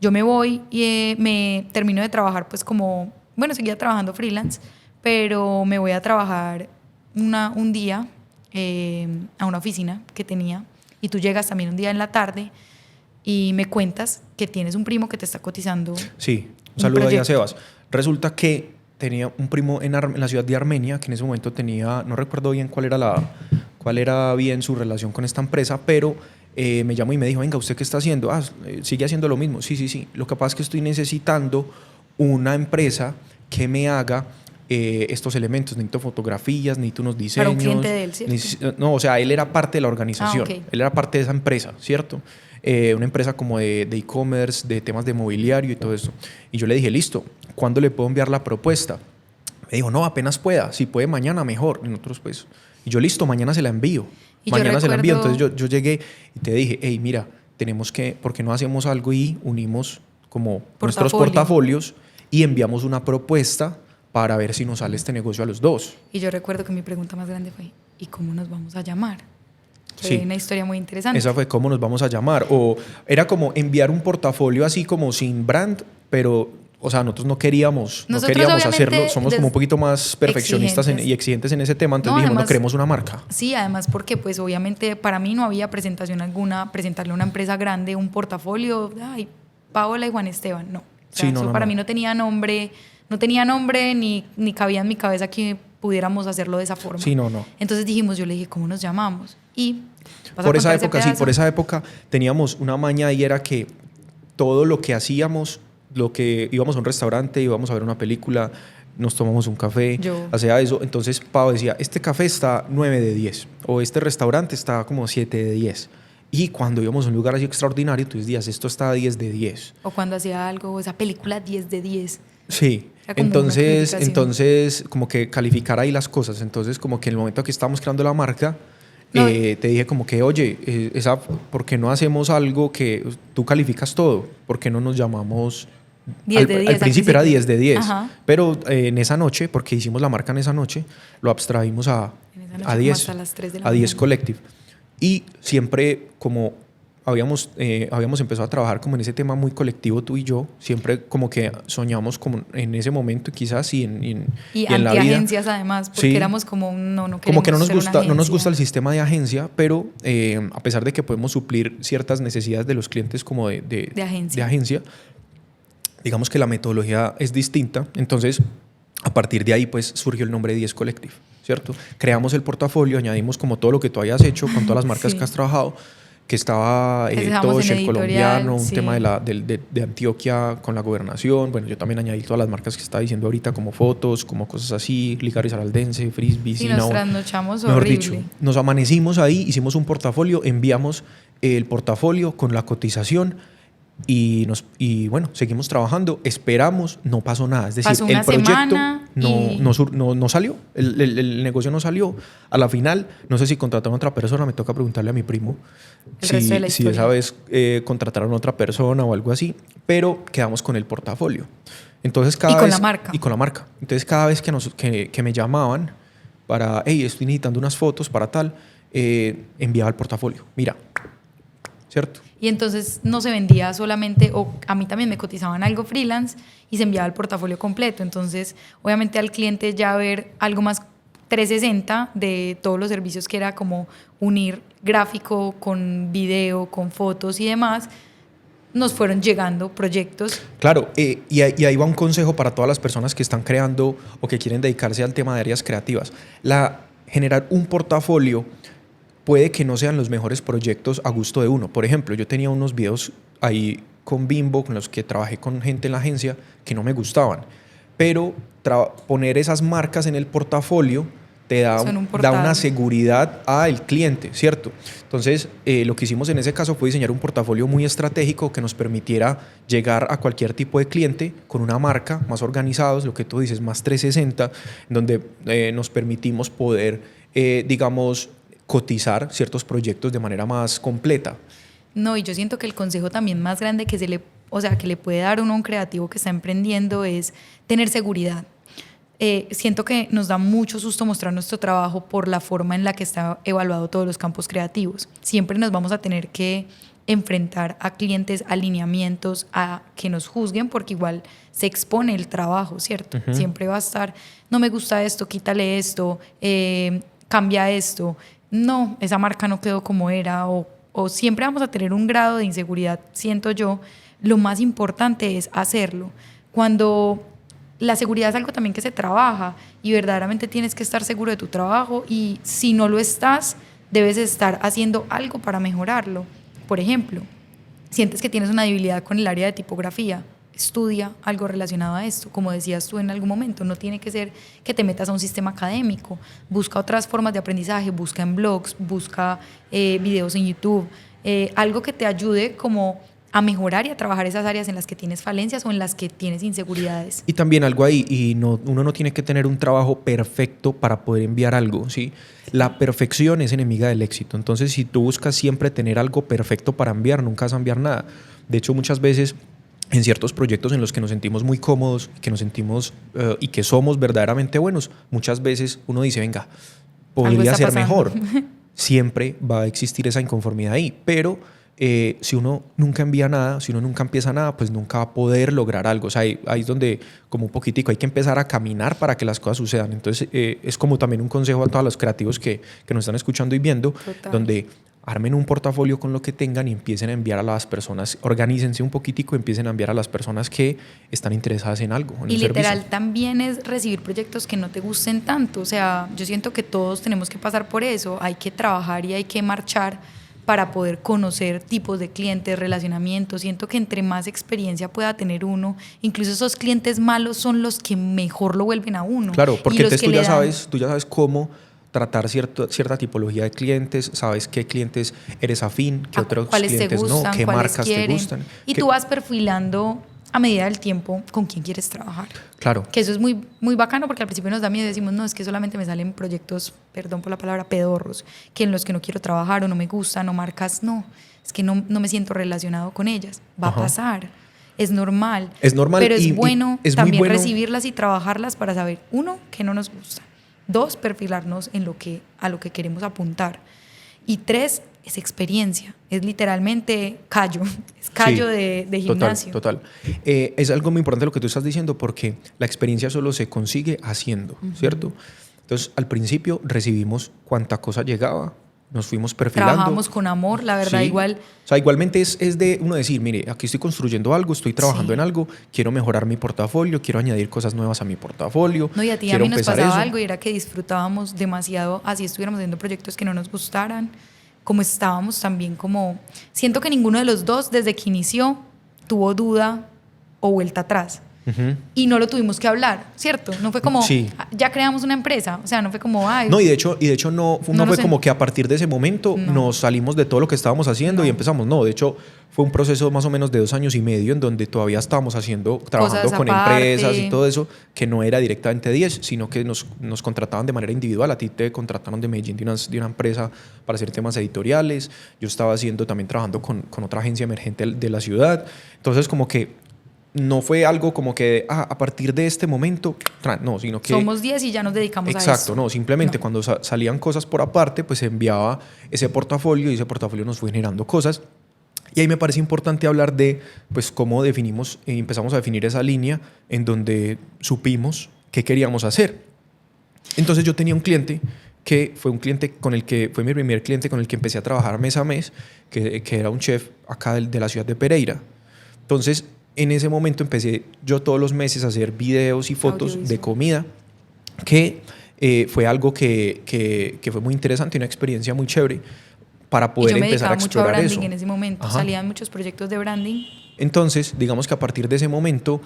Yo me voy y me termino de trabajar pues como, bueno, seguía trabajando freelance, pero me voy a trabajar un día a una oficina que tenía y tú llegas también un día en la tarde y me cuentas que tienes un primo que te está cotizando. Sí, un saludo ahí a Sebas. Resulta que tenía un primo en la ciudad de Armenia, que en ese momento tenía, no recuerdo bien cuál era bien su relación con esta empresa, pero me llamó y me dijo, venga, ¿usted qué está haciendo? Sigue haciendo lo mismo. Sí. Lo que pasa es que estoy necesitando una empresa que me haga estos elementos. Necesito fotografías, necesito unos diseños. Para un cliente de él, ¿cierto? No, o sea, él era parte de la organización. Okay. Él era parte de esa empresa, ¿cierto? Una empresa como de e-commerce, de temas de mobiliario y todo eso. Y yo le dije, listo, ¿cuándo le puedo enviar la propuesta? Me dijo, no, apenas pueda. Si puede mañana, mejor. Y nosotros, pues... Y yo, listo, mañana se la envío. Mañana se la envío. Entonces yo llegué y te dije, hey, mira, ¿por qué no hacemos algo y unimos como nuestros portafolios y enviamos una propuesta para ver si nos sale este negocio a los dos? Y yo recuerdo que mi pregunta más grande fue, ¿y cómo nos vamos a llamar? Sí. Una historia muy interesante. Esa fue cómo nos vamos a llamar. O era como enviar un portafolio así como sin brand, pero, o sea, nosotros no queríamos hacerlo. Somos como un poquito más perfeccionistas y exigentes en ese tema. Entonces dijimos, además, no queremos una marca. Sí, además porque pues obviamente para mí no había presentación alguna, presentarle a una empresa grande un portafolio, ay, Paola y Juan Esteban, no. O sea, eso para mí no tenía nombre, ni cabía en mi cabeza que pudiéramos hacerlo de esa forma. Sí, no. Entonces dijimos, yo le dije, ¿cómo nos llamamos? Y por esa época teníamos una maña y era que todo lo que hacíamos, lo que íbamos a un restaurante, íbamos a ver una película, nos tomamos un café, hacía eso. Entonces Pau decía, este café está 9 de 10 o este restaurante está como 7 de 10. Y cuando íbamos a un lugar así extraordinario, tú decías, esto está 10 de 10. O cuando hacía algo, esa película 10 de 10. Sí, entonces como que calificar ahí las cosas. Entonces como que en el momento que estábamos creando la marca, te dije como que, oye, ¿por qué no hacemos algo que tú calificas todo? ¿Por qué no nos llamamos 10 de 10? Al principio era 10 de 10, ajá. Pero en esa noche, porque hicimos la marca en esa noche, lo abstrajimos a 10, a 10 Collective. Y siempre como habíamos empezado a trabajar como en ese tema muy colectivo tú y yo, siempre como que soñamos como en ese momento quizás y en la vida. Agencias además, porque éramos como no queremos como que no nos gusta el sistema de agencia, pero a pesar de que podemos suplir ciertas necesidades de los clientes como de agencia, digamos que la metodología es distinta. Entonces a partir de ahí pues surgió el nombre de 10 Collective, ¿cierto? Creamos el portafolio, añadimos como todo lo que tú hayas hecho con todas las marcas que has trabajado. que estaba Que dejamos Tosh, en el editorial, colombiano, un sí. tema de Antioquia con la gobernación. Bueno, yo también añadí todas las marcas que estaba diciendo ahorita, como fotos, como cosas así, Ligaris Araldense, Frisbee, Sí, Cinnabon. nos trasnochamos Mejor horrible. dicho, nos amanecimos ahí, hicimos un portafolio, enviamos el portafolio con la cotización y bueno, seguimos trabajando, esperamos, no pasó nada. Es decir, Pasó el una proyecto semana y- no salió, el negocio no salió. A la final, no sé si contrataron a otra persona, me toca preguntarle a mi primo El resto de la si historia. esa vez contrataron a otra persona o algo así, pero quedamos con el portafolio. Entonces, Y con la marca. Y con la marca. Entonces, cada vez que me llamaban para, hey, estoy necesitando unas fotos para tal, enviaba el portafolio. Mira, ¿cierto? Y entonces no se vendía solamente, o a mí también me cotizaban algo freelance y se enviaba el portafolio completo. Entonces, obviamente al cliente ya ver algo más 360 de todos los servicios que era como unir gráfico con video, con fotos y demás, nos fueron llegando proyectos. Claro, y ahí va un consejo para todas las personas que están creando o que quieren dedicarse al tema de áreas creativas. Generar un portafolio puede que no sean los mejores proyectos a gusto de uno. Por ejemplo, yo tenía unos videos ahí con Bimbo, con los que trabajé con gente en la agencia, que no me gustaban. Pero poner esas marcas en el portafolio te da Son un una portal. seguridad al cliente, ¿cierto? Entonces, lo que hicimos en ese caso fue diseñar un portafolio muy estratégico que nos permitiera llegar a cualquier tipo de cliente con una marca más organizados, lo que tú dices, más 360, donde nos permitimos poder, digamos, cotizar ciertos proyectos de manera más completa. No, y yo siento que el consejo también más grande que que le puede dar uno a un creativo que está emprendiendo es tener seguridad. Siento que nos da mucho susto mostrar nuestro trabajo por la forma en la que está evaluado todos los campos creativos. Siempre nos vamos a tener que enfrentar a clientes, a alineamientos, a que nos juzguen, porque igual se expone el trabajo, ¿cierto? Uh-huh. Siempre va a estar, no me gusta esto, quítale esto, cambia esto. No, esa marca no quedó como era, o siempre vamos a tener un grado de inseguridad, siento yo. Lo más importante es hacerlo. Cuando la seguridad es algo también que se trabaja y verdaderamente tienes que estar seguro de tu trabajo, y si no lo estás, debes estar haciendo algo para mejorarlo. Por ejemplo, sientes que tienes una debilidad con el área de tipografía, estudia algo relacionado a esto. Como decías tú en algún momento, no tiene que ser que te metas a un sistema académico. Busca otras formas de aprendizaje, busca en blogs, busca videos en YouTube, algo que te ayude como a mejorar y a trabajar esas áreas en las que tienes falencias o en las que tienes inseguridades. Y también algo ahí, uno no tiene que tener un trabajo perfecto para poder enviar algo, ¿sí? La perfección es enemiga del éxito. Entonces, si tú buscas siempre tener algo perfecto para enviar, nunca vas a enviar nada. De hecho, muchas veces en ciertos proyectos en los que nos sentimos muy cómodos, que nos sentimos y que somos verdaderamente buenos, muchas veces uno dice, venga, podría ser mejor. Siempre va a existir esa inconformidad ahí, pero si uno nunca envía nada, si uno nunca empieza nada, pues nunca va a poder lograr algo. O sea, ahí es donde, como un poquitico, hay que empezar a caminar para que las cosas sucedan. Entonces, es como también un consejo a todos los creativos que nos están escuchando y viendo, Total. donde armen un portafolio con lo que tengan y empiecen a enviar a las personas, organícense un poquitico, empiecen a enviar a las personas que están interesadas en algo, en y un literal servicio. también es recibir proyectos que no te gusten tanto. O sea, yo siento que todos tenemos que pasar por eso. Hay que trabajar y hay que marchar para poder conocer tipos de clientes, relacionamientos. Siento que entre más experiencia pueda tener uno, incluso esos clientes malos son los que mejor lo vuelven a uno. Claro, porque Y los entonces que tú ya sabes cómo tratar cierta tipología de clientes, sabes qué clientes eres afín, qué otros cuáles clientes te gustan, no, qué cuáles marcas quieren, te gustan. y tú vas perfilando a medida del tiempo con quién quieres trabajar. Claro. Que eso es muy, muy bacano, porque al principio nos da miedo y decimos, no, es que solamente me salen proyectos, perdón por la palabra, pedorros, que en los que no quiero trabajar o no me gustan, o marcas, no, es que no me siento relacionado con ellas. Va Ajá. a pasar. Es normal. Es normal. Pero es bueno es también muy bueno recibirlas y trabajarlas para saber, uno, que no nos gusta. Dos, perfilarnos en a lo que queremos apuntar. Y tres, es experiencia. Es literalmente callo. Es callo Sí, de gimnasio. Total. Es algo muy importante lo que tú estás diciendo, porque la experiencia solo se consigue haciendo, ¿cierto? Entonces, al principio recibimos cuánta cosa llegaba, nos fuimos perfilando. Trabajamos con amor, la verdad, Sí. igual. O sea, igualmente es de uno decir, mire, aquí estoy construyendo algo, estoy trabajando Sí. en algo, quiero mejorar mi portafolio, quiero añadir cosas nuevas a mi portafolio. No, y a ti y a quiero mí nos empezar pasaba eso. algo, y era que disfrutábamos demasiado, así estuviéramos haciendo proyectos que no nos gustaran, como estábamos también como... Siento que ninguno de los dos, desde que inició, tuvo duda o vuelta atrás. Y no lo tuvimos que hablar, ¿cierto? No fue como, sí, ya creamos una empresa, o sea, no fue como, ay... No, y de hecho no fue como que a partir de ese momento nos salimos de todo lo que estábamos haciendo y empezamos. No, de hecho fue un proceso más o menos de 2 años y medio en donde todavía estábamos trabajando con empresas y todo eso, que no era directamente 10, sino que nos contrataban de manera individual. A ti te contrataron de Medellín de una empresa para hacer temas editoriales. Yo estaba también trabajando con otra agencia emergente de la ciudad. Entonces como que no fue algo como que a partir de este momento, no, sino que... Somos 10 y ya nos dedicamos a eso. Exacto, no, simplemente cuando salían cosas por aparte, pues se enviaba ese portafolio y ese portafolio nos fue generando cosas. Y ahí me parece importante hablar de pues cómo empezamos a definir esa línea en donde supimos qué queríamos hacer. Entonces yo tenía un cliente que fue fue mi primer cliente con el que empecé a trabajar mes a mes, que era un chef acá de la ciudad de Pereira. Entonces, en ese momento empecé yo todos los meses a hacer videos y fotos de comida, que fue algo que fue muy interesante, una experiencia muy chévere para poder empezar a explorar eso. Yo me dedicaba mucho a branding en ese momento, salían muchos proyectos de branding. Entonces, digamos que a partir de ese momento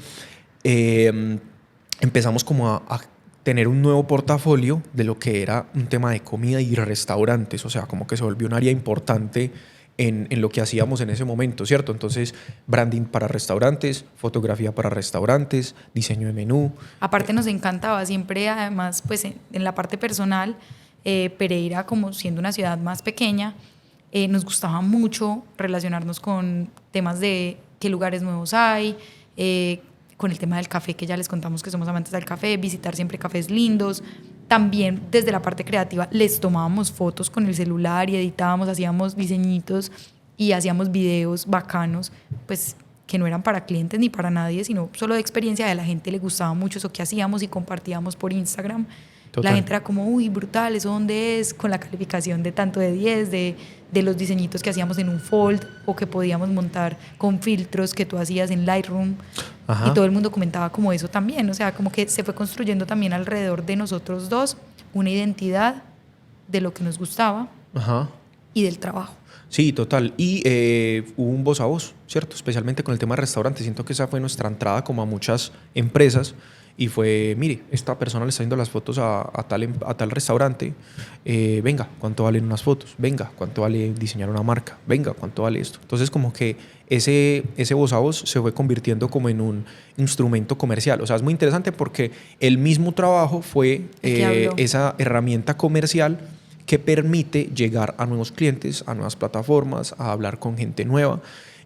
empezamos como a tener un nuevo portafolio de lo que era un tema de comida y restaurantes, o sea, como que se volvió un área importante en lo que hacíamos en ese momento, ¿cierto? Entonces, branding para restaurantes, fotografía para restaurantes, diseño de menú. Aparte nos encantaba, siempre además, pues en la parte personal, Pereira como siendo una ciudad más pequeña, nos gustaba mucho relacionarnos con temas de qué lugares nuevos hay, con el tema del café, que ya les contamos que somos amantes del café, visitar siempre cafés lindos. También desde la parte creativa les tomábamos fotos con el celular y editábamos, hacíamos diseñitos y hacíamos videos bacanos, pues que no eran para clientes ni para nadie, sino solo de experiencia. A la gente le gustaba mucho eso que hacíamos y compartíamos por Instagram. Total. La gente era como, uy, brutal, ¿eso dónde es? Con la calificación de tanto de 10, de los diseñitos que hacíamos en un fold o que podíamos montar con filtros que tú hacías en Lightroom. Ajá. Y todo el mundo comentaba como eso también, o sea, como que se fue construyendo también alrededor de nosotros dos una identidad de lo que nos gustaba. Ajá. Y del trabajo. Sí, total. Y hubo un voz a voz, ¿cierto? Especialmente con el tema de restaurantes. Siento que esa fue nuestra entrada como a muchas empresas. Y fue, mire, esta persona le está haciendo las fotos a tal restaurante. Venga, ¿cuánto valen unas fotos? Venga, ¿cuánto vale diseñar una marca? Venga, ¿cuánto vale esto? Entonces, como que ese voz a voz se fue convirtiendo como en un instrumento comercial. O sea, es muy interesante porque el mismo trabajo fue esa herramienta comercial que permite llegar a nuevos clientes, a nuevas plataformas, a hablar con gente nueva.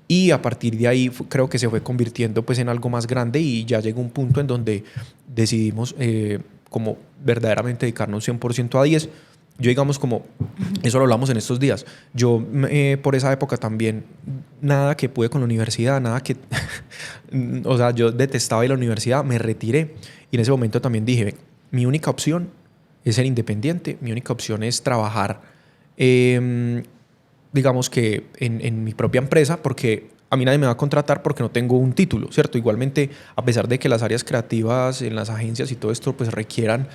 Y a partir de ahí creo que se fue convirtiendo pues en algo más grande y ya llegó un punto en donde decidimos como verdaderamente dedicarnos 100% a 10. Yo digamos como, eso lo hablamos en estos días, yo por esa época también, nada que pude con la universidad, nada que, o sea, yo detestaba ir a la universidad, me retiré y en ese momento también dije, mi única opción es ser independiente, mi única opción es trabajar digamos que en mi propia empresa, porque a mí nadie me va a contratar porque no tengo un título, ¿cierto? Igualmente, a pesar de que las áreas creativas en las agencias y todo esto pues requieran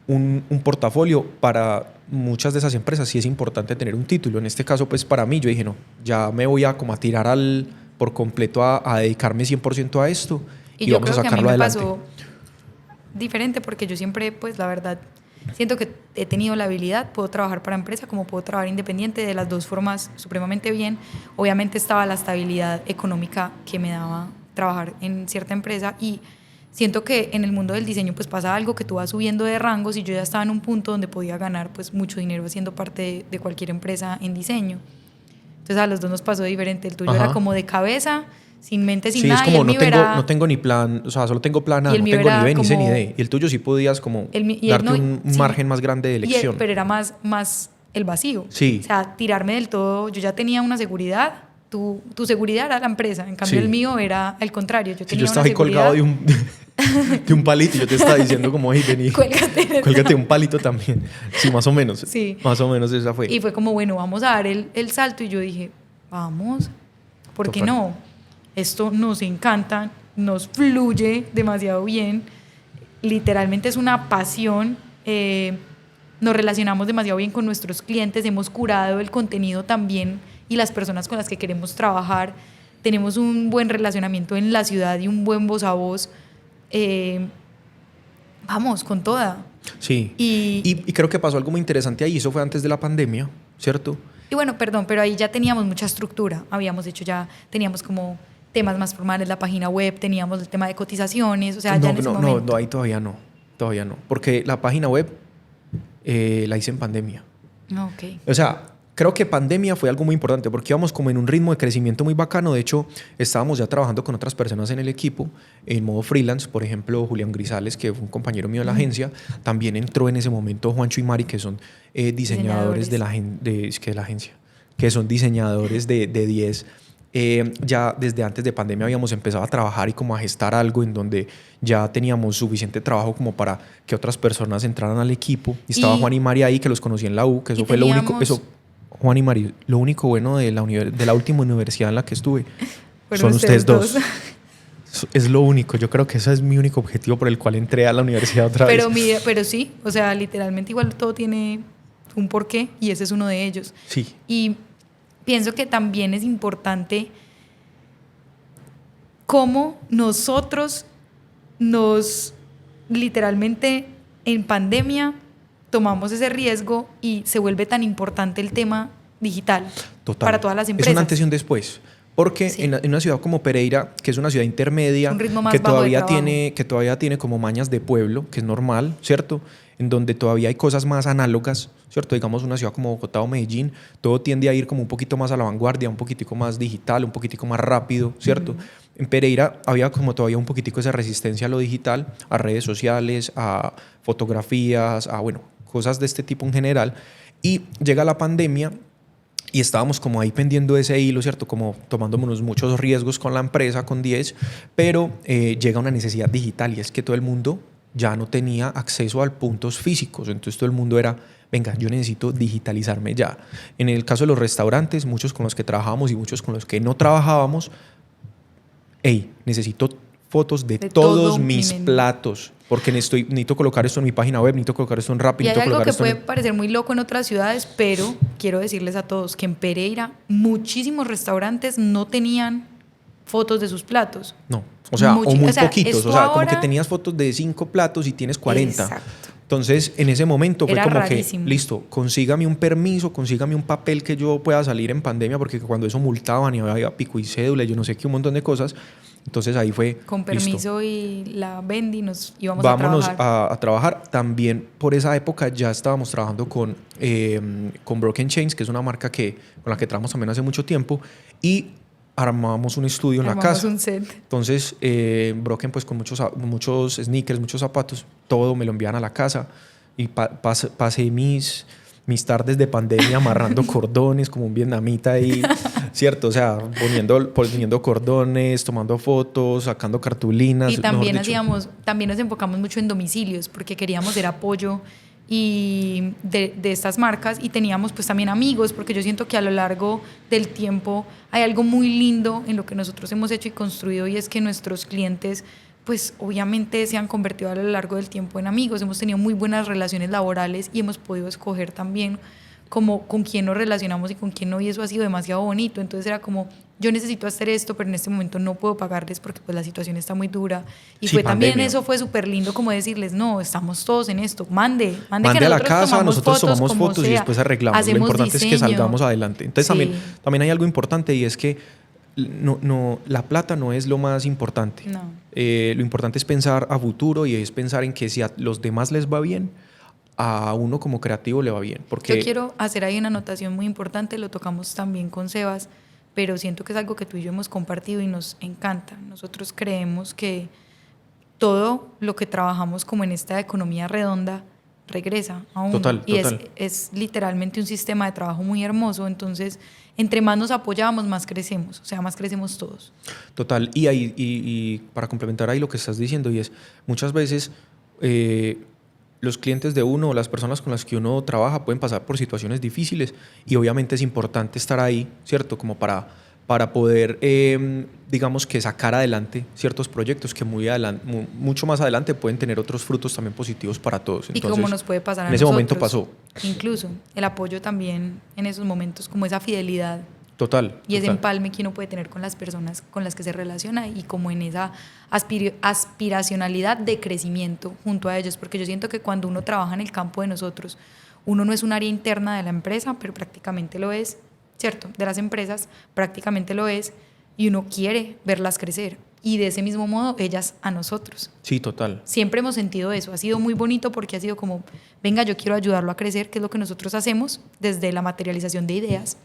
un portafolio, para muchas de esas empresas sí es importante tener un título. En este caso, pues para mí, yo dije, no, ya me voy a como a tirar por completo a dedicarme 100% a esto y vamos a sacarlo adelante. Y yo creo que a mí me pasó diferente porque yo siempre, pues la verdad, siento que he tenido la habilidad, puedo trabajar para empresa como puedo trabajar independiente, de las dos formas supremamente bien. Obviamente estaba la estabilidad económica que me daba trabajar en cierta empresa y siento que en el mundo del diseño pues pasa algo que tú vas subiendo de rangos y yo ya estaba en un punto donde podía ganar pues mucho dinero haciendo parte de cualquier empresa en diseño. Entonces a los dos nos pasó diferente, el tuyo era como de cabeza, sin mente, sin nada. Sí, es como no tengo ni plan, o sea, solo tengo plan A, no tengo ni B, ni C, ni D. Y el tuyo sí podías como darte un margen más grande de elección. Pero era más el vacío. Sí. O sea, tirarme del todo, yo ya tenía una seguridad, tu seguridad era la empresa, en cambio el mío era al contrario. Yo estaba ahí colgado de un palito y yo te estaba diciendo como, hey, vení, cuélgate un palito también. Sí, más o menos. Sí. Más o menos esa fue. Y fue como, bueno, vamos a dar el salto y yo dije, vamos, ¿por qué no? Esto nos encanta, nos fluye demasiado bien, literalmente es una pasión, nos relacionamos demasiado bien con nuestros clientes, hemos curado el contenido también y las personas con las que queremos trabajar, tenemos un buen relacionamiento en la ciudad y un buen voz a voz. Vamos, con toda. Sí, y creo que pasó algo muy interesante ahí, eso fue antes de la pandemia, ¿cierto? Y bueno, perdón, pero ahí ya teníamos mucha estructura, habíamos hecho ya, teníamos como temas más formales, la página web, teníamos el tema de cotizaciones, o sea, ya en ese momento. No, ahí todavía no, porque la página web la hice en pandemia. Ok. O sea, creo que pandemia fue algo muy importante porque íbamos como en un ritmo de crecimiento muy bacano. De hecho, estábamos ya trabajando con otras personas en el equipo en modo freelance. Por ejemplo, Julián Grisales, que fue un compañero mío de la agencia, también entró en ese momento Juancho y Mari, que son diseñadores de la agencia, que son diseñadores de 10. Ya desde antes de pandemia habíamos empezado a trabajar y como a gestar algo en donde ya teníamos suficiente trabajo como para que otras personas entraran al equipo. Y estaba Juan y Mari ahí, que los conocí en la U, que eso fue lo único. Juan y Mari, lo único bueno de la última universidad en la que estuve son ustedes dos. Es lo único. Yo creo que ese es mi único objetivo por el cual entré a la universidad otra vez. Pero sí, o sea, literalmente igual todo tiene un porqué y ese es uno de ellos. Sí. Y pienso que también es importante cómo nosotros literalmente en pandemia tomamos ese riesgo y se vuelve tan importante el tema digital. Total. Para todas las empresas. Es un antes y un después. Porque sí, en una ciudad como Pereira, que es una ciudad intermedia, un ritmo más que bajo que todavía tiene como mañas de pueblo, que es normal, ¿cierto? En donde todavía hay cosas más análogas, ¿cierto? Digamos una ciudad como Bogotá o Medellín, todo tiende a ir como un poquito más a la vanguardia, un poquitico más digital, un poquitico más rápido, ¿cierto? En Pereira había como todavía un poquitico esa resistencia a lo digital, a redes sociales, a fotografías, a, bueno, cosas de este tipo en general. Y llega la pandemia y estábamos como ahí pendiendo ese hilo, ¿cierto? Como tomándonos muchos riesgos con la empresa, con 10, pero llega una necesidad digital y es que todo el mundo ya no tenía acceso a puntos físicos, entonces todo el mundo era, venga, yo necesito digitalizarme ya. En el caso de los restaurantes, muchos con los que trabajábamos y muchos con los que no trabajábamos, hey, necesito fotos de todos mis platos, porque necesito colocar esto en mi página web, necesito colocar esto en Rappi. Y hay algo que puede parecer muy loco en otras ciudades, pero quiero decirles a todos que en Pereira muchísimos restaurantes no tenían fotos de sus platos. No, o sea, o muy poquitos, o sea, ahora, como que tenías fotos de 5 platos y tienes 40. Exacto. Entonces, en ese momento fue como rarísimo. Que, listo, consígame un permiso, consígame un papel que yo pueda salir en pandemia, porque cuando eso multaban y había pico y cédula, yo no sé qué, un montón de cosas. Entonces ahí fue, con permiso, listo, y la Bendy nos íbamos vámonos a trabajar. a trabajar. También por esa época ya estábamos trabajando con Broken Chains, que es una marca con la que trabajamos también hace mucho tiempo, y armamos un estudio en la casa. Un set. Entonces, Broken, pues con muchos sneakers, muchos zapatos, todo me lo envían a la casa y pasé mis tardes de pandemia amarrando cordones como un vietnamita ahí, ¿cierto? O sea, poniendo cordones, tomando fotos, sacando cartulinas. Y también también nos enfocamos mucho en domicilios porque queríamos ser apoyo y de estas marcas, y teníamos pues también amigos, porque yo siento que a lo largo del tiempo hay algo muy lindo en lo que nosotros hemos hecho y construido, y es que nuestros clientes pues obviamente se han convertido a lo largo del tiempo en amigos, hemos tenido muy buenas relaciones laborales y hemos podido escoger también como con quién nos relacionamos y con quién no, y eso ha sido demasiado bonito. Entonces era como, yo necesito hacer esto, pero en este momento no puedo pagarles porque pues la situación está muy dura. Y sí, fue pandemia. también eso fue súper lindo, como decirles, no, estamos todos en esto, mande que a la casa, nosotros tomamos fotos y después arreglamos. Hacemos lo importante diseño. Es que salgamos adelante. Entonces Sí. también hay algo importante, y es que la plata no es lo más importante. No. Lo importante es pensar a futuro, y es pensar en que si a los demás les va bien, a uno como creativo le va bien. Porque yo quiero hacer ahí una anotación muy importante, lo tocamos también con Sebas, pero siento que es algo que tú y yo hemos compartido y nos encanta. Nosotros creemos que todo lo que trabajamos como en esta economía redonda regresa a uno. Total. Es literalmente un sistema de trabajo muy hermoso. Entonces, entre más nos apoyamos, más crecemos. O sea, más crecemos todos. Total. Y para complementar ahí lo que estás diciendo, y es, muchas veces los clientes de uno o las personas con las que uno trabaja pueden pasar por situaciones difíciles, y obviamente es importante estar ahí, ¿cierto? Como para para poder, digamos que sacar adelante ciertos proyectos que mucho más adelante pueden tener otros frutos también positivos para todos. Entonces, y como nos puede pasar a nosotros. En ese momento pasó. Incluso el apoyo también en esos momentos, como esa fidelidad. Total. Y ese empalme que uno puede tener con las personas con las que se relaciona y como en esa aspiracionalidad de crecimiento junto a ellos, porque yo siento que cuando uno trabaja en el campo de nosotros, uno no es un área interna de la empresa, pero prácticamente lo es, ¿cierto? De las empresas, prácticamente lo es, y uno quiere verlas crecer. Y de ese mismo modo, ellas a nosotros. Sí, total. Siempre hemos sentido eso. Ha sido muy bonito porque ha sido como, venga, yo quiero ayudarlo a crecer, que es lo que nosotros hacemos desde la materialización de ideas.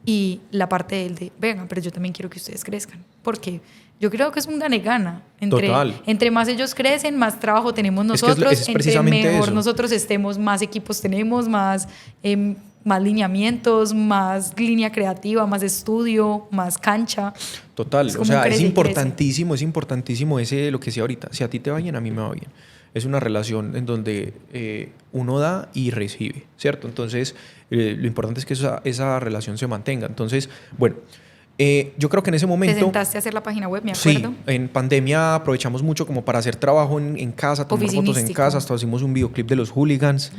Y la parte del de, venga, pero yo también quiero que ustedes crezcan. Porque yo creo que es un gane-gana. Entre más ellos crecen, más trabajo tenemos nosotros. Es entre mejor nosotros estemos, más equipos tenemos, más lineamientos, más línea creativa, más estudio, más cancha. Total, o sea, es importantísimo lo que decía ahorita. Si a ti te va bien, a mí me va bien. Es una relación en donde uno da y recibe, ¿cierto? Entonces, lo importante es que esa relación se mantenga. Entonces, bueno, yo creo que en ese momento... ¿Te sentaste a hacer la página web, me acuerdo? Sí, en pandemia aprovechamos mucho como para hacer trabajo en casa, tomar fotos en casa, hasta hicimos un videoclip de los Hooligans,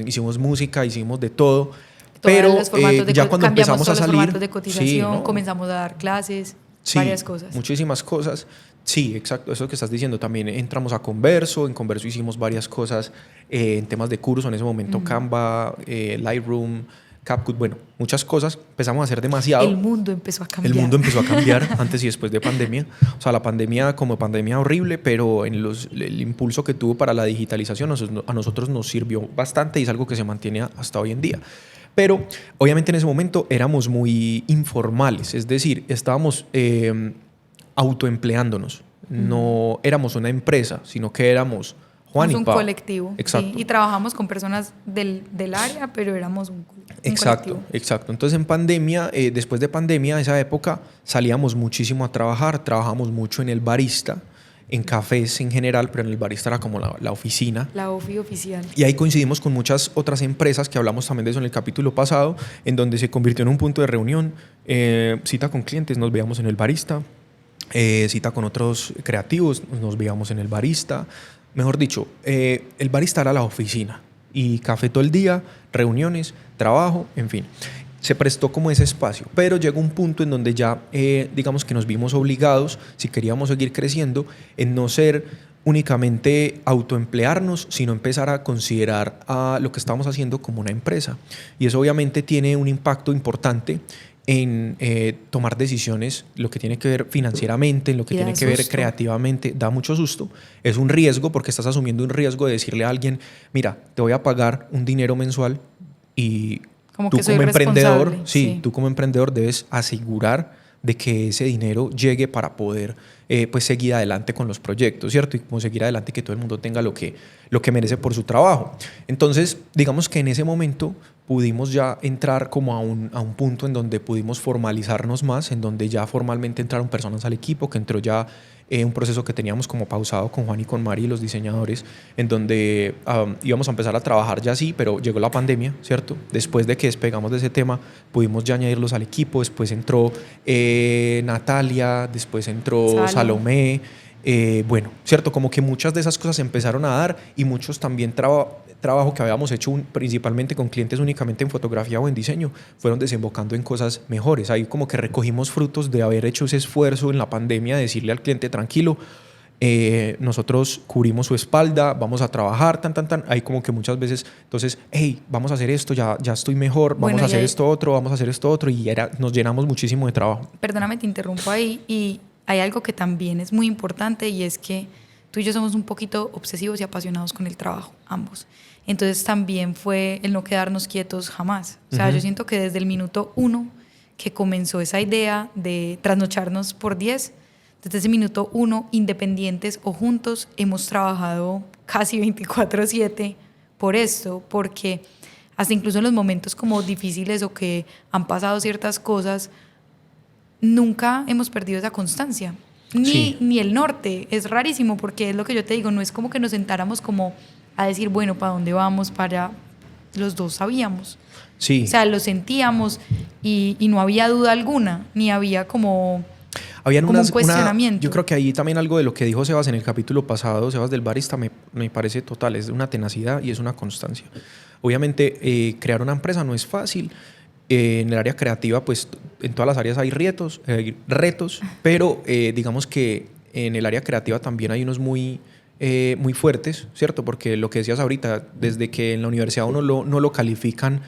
hicimos música, hicimos de todo. Pero ya cuando empezamos a salir... Los formatos de cotización, comenzamos a dar clases, varias cosas. Muchísimas cosas. Sí, exacto, eso que estás diciendo. También entramos a Converso, en Converso hicimos varias cosas en temas de curso, en ese momento Canva, Lightroom, CapCut, bueno, muchas cosas. Empezamos a hacer demasiado. El mundo empezó a cambiar. Antes y después de pandemia. O sea, la pandemia como pandemia horrible, pero el impulso que tuvo para la digitalización a nosotros nos sirvió bastante y es algo que se mantiene hasta hoy en día. Pero obviamente en ese momento éramos muy informales, es decir, estábamos autoempleándonos. No éramos una empresa, sino que éramos Juan y Pau. Un colectivo. Exacto. Sí, y trabajamos con personas del área, pero éramos un colectivo. Exacto. Entonces en pandemia, después de pandemia, esa época, salíamos muchísimo a trabajar, trabajamos mucho en el barista, en cafés en general, pero en el barista era como la oficina. La oficial. Y ahí coincidimos con muchas otras empresas, que hablamos también de eso en el capítulo pasado, en donde se convirtió en un punto de reunión, cita con clientes, nos veíamos en el barista, cita con otros creativos, nos veíamos en el barista. Mejor dicho, el barista era la oficina y café todo el día, reuniones, trabajo, en fin. Se prestó como ese espacio, pero llegó un punto en donde ya, digamos que nos vimos obligados, si queríamos seguir creciendo, en no ser únicamente autoemplearnos, sino empezar a considerar a lo que estábamos haciendo como una empresa. Y eso obviamente tiene un impacto importante en tomar decisiones, lo que tiene que ver financieramente, en lo que tiene que ver creativamente, da mucho susto. Es un riesgo porque estás asumiendo un riesgo de decirle a alguien, mira, te voy a pagar un dinero mensual y como tú que soy como emprendedor, sí, tú como emprendedor debes asegurar de que ese dinero llegue para poder pues seguir adelante con los proyectos, ¿cierto? Y como seguir adelante y que todo el mundo tenga lo que merece por su trabajo. Entonces, digamos que en ese momento pudimos ya entrar como a un punto en donde pudimos formalizarnos más, en donde ya formalmente entraron personas al equipo, que entró ya un proceso que teníamos como pausado con Juan y con Mari, los diseñadores, en donde íbamos a empezar a trabajar ya sí, pero llegó la pandemia, ¿cierto? Después de que despegamos de ese tema, pudimos ya añadirlos al equipo, después entró Natalia, después entró Salomé, bueno, ¿cierto? Como que muchas de esas cosas se empezaron a dar y muchos también trabajo que habíamos hecho principalmente con clientes únicamente en fotografía o en diseño, fueron desembocando en cosas mejores. Ahí como que recogimos frutos de haber hecho ese esfuerzo en la pandemia de decirle al cliente, tranquilo, nosotros cubrimos su espalda, vamos a trabajar, ahí como que muchas veces, entonces, hey, vamos a hacer esto, ya estoy mejor, vamos a hacer esto otro, y nos llenamos muchísimo de trabajo. Perdóname, te interrumpo ahí, y hay algo que también es muy importante, y es que tú y yo somos un poquito obsesivos y apasionados con el trabajo, ambos. Entonces también fue el no quedarnos quietos jamás. O sea, yo siento que desde el minuto 1 que comenzó esa idea de trasnocharnos por 10, desde ese minuto 1, independientes o juntos, hemos trabajado casi 24/7 por esto, porque hasta incluso en los momentos como difíciles o que han pasado ciertas cosas, nunca hemos perdido esa constancia. Ni el norte. Es rarísimo porque es lo que yo te digo, no es como que nos sentáramos como a decir, bueno, ¿para dónde vamos? los dos sabíamos. Sí. O sea, lo sentíamos y no había duda alguna, ni había como un cuestionamiento. Yo creo que ahí también algo de lo que dijo Sebas en el capítulo pasado, Sebas del Barista, me parece total, es una tenacidad y es una constancia. Obviamente, crear una empresa no es fácil. En el área creativa, pues en todas las áreas hay retos, pero digamos que en el área creativa también hay unos muy fuertes, ¿cierto? Porque lo que decías ahorita, desde que en la universidad uno no lo califican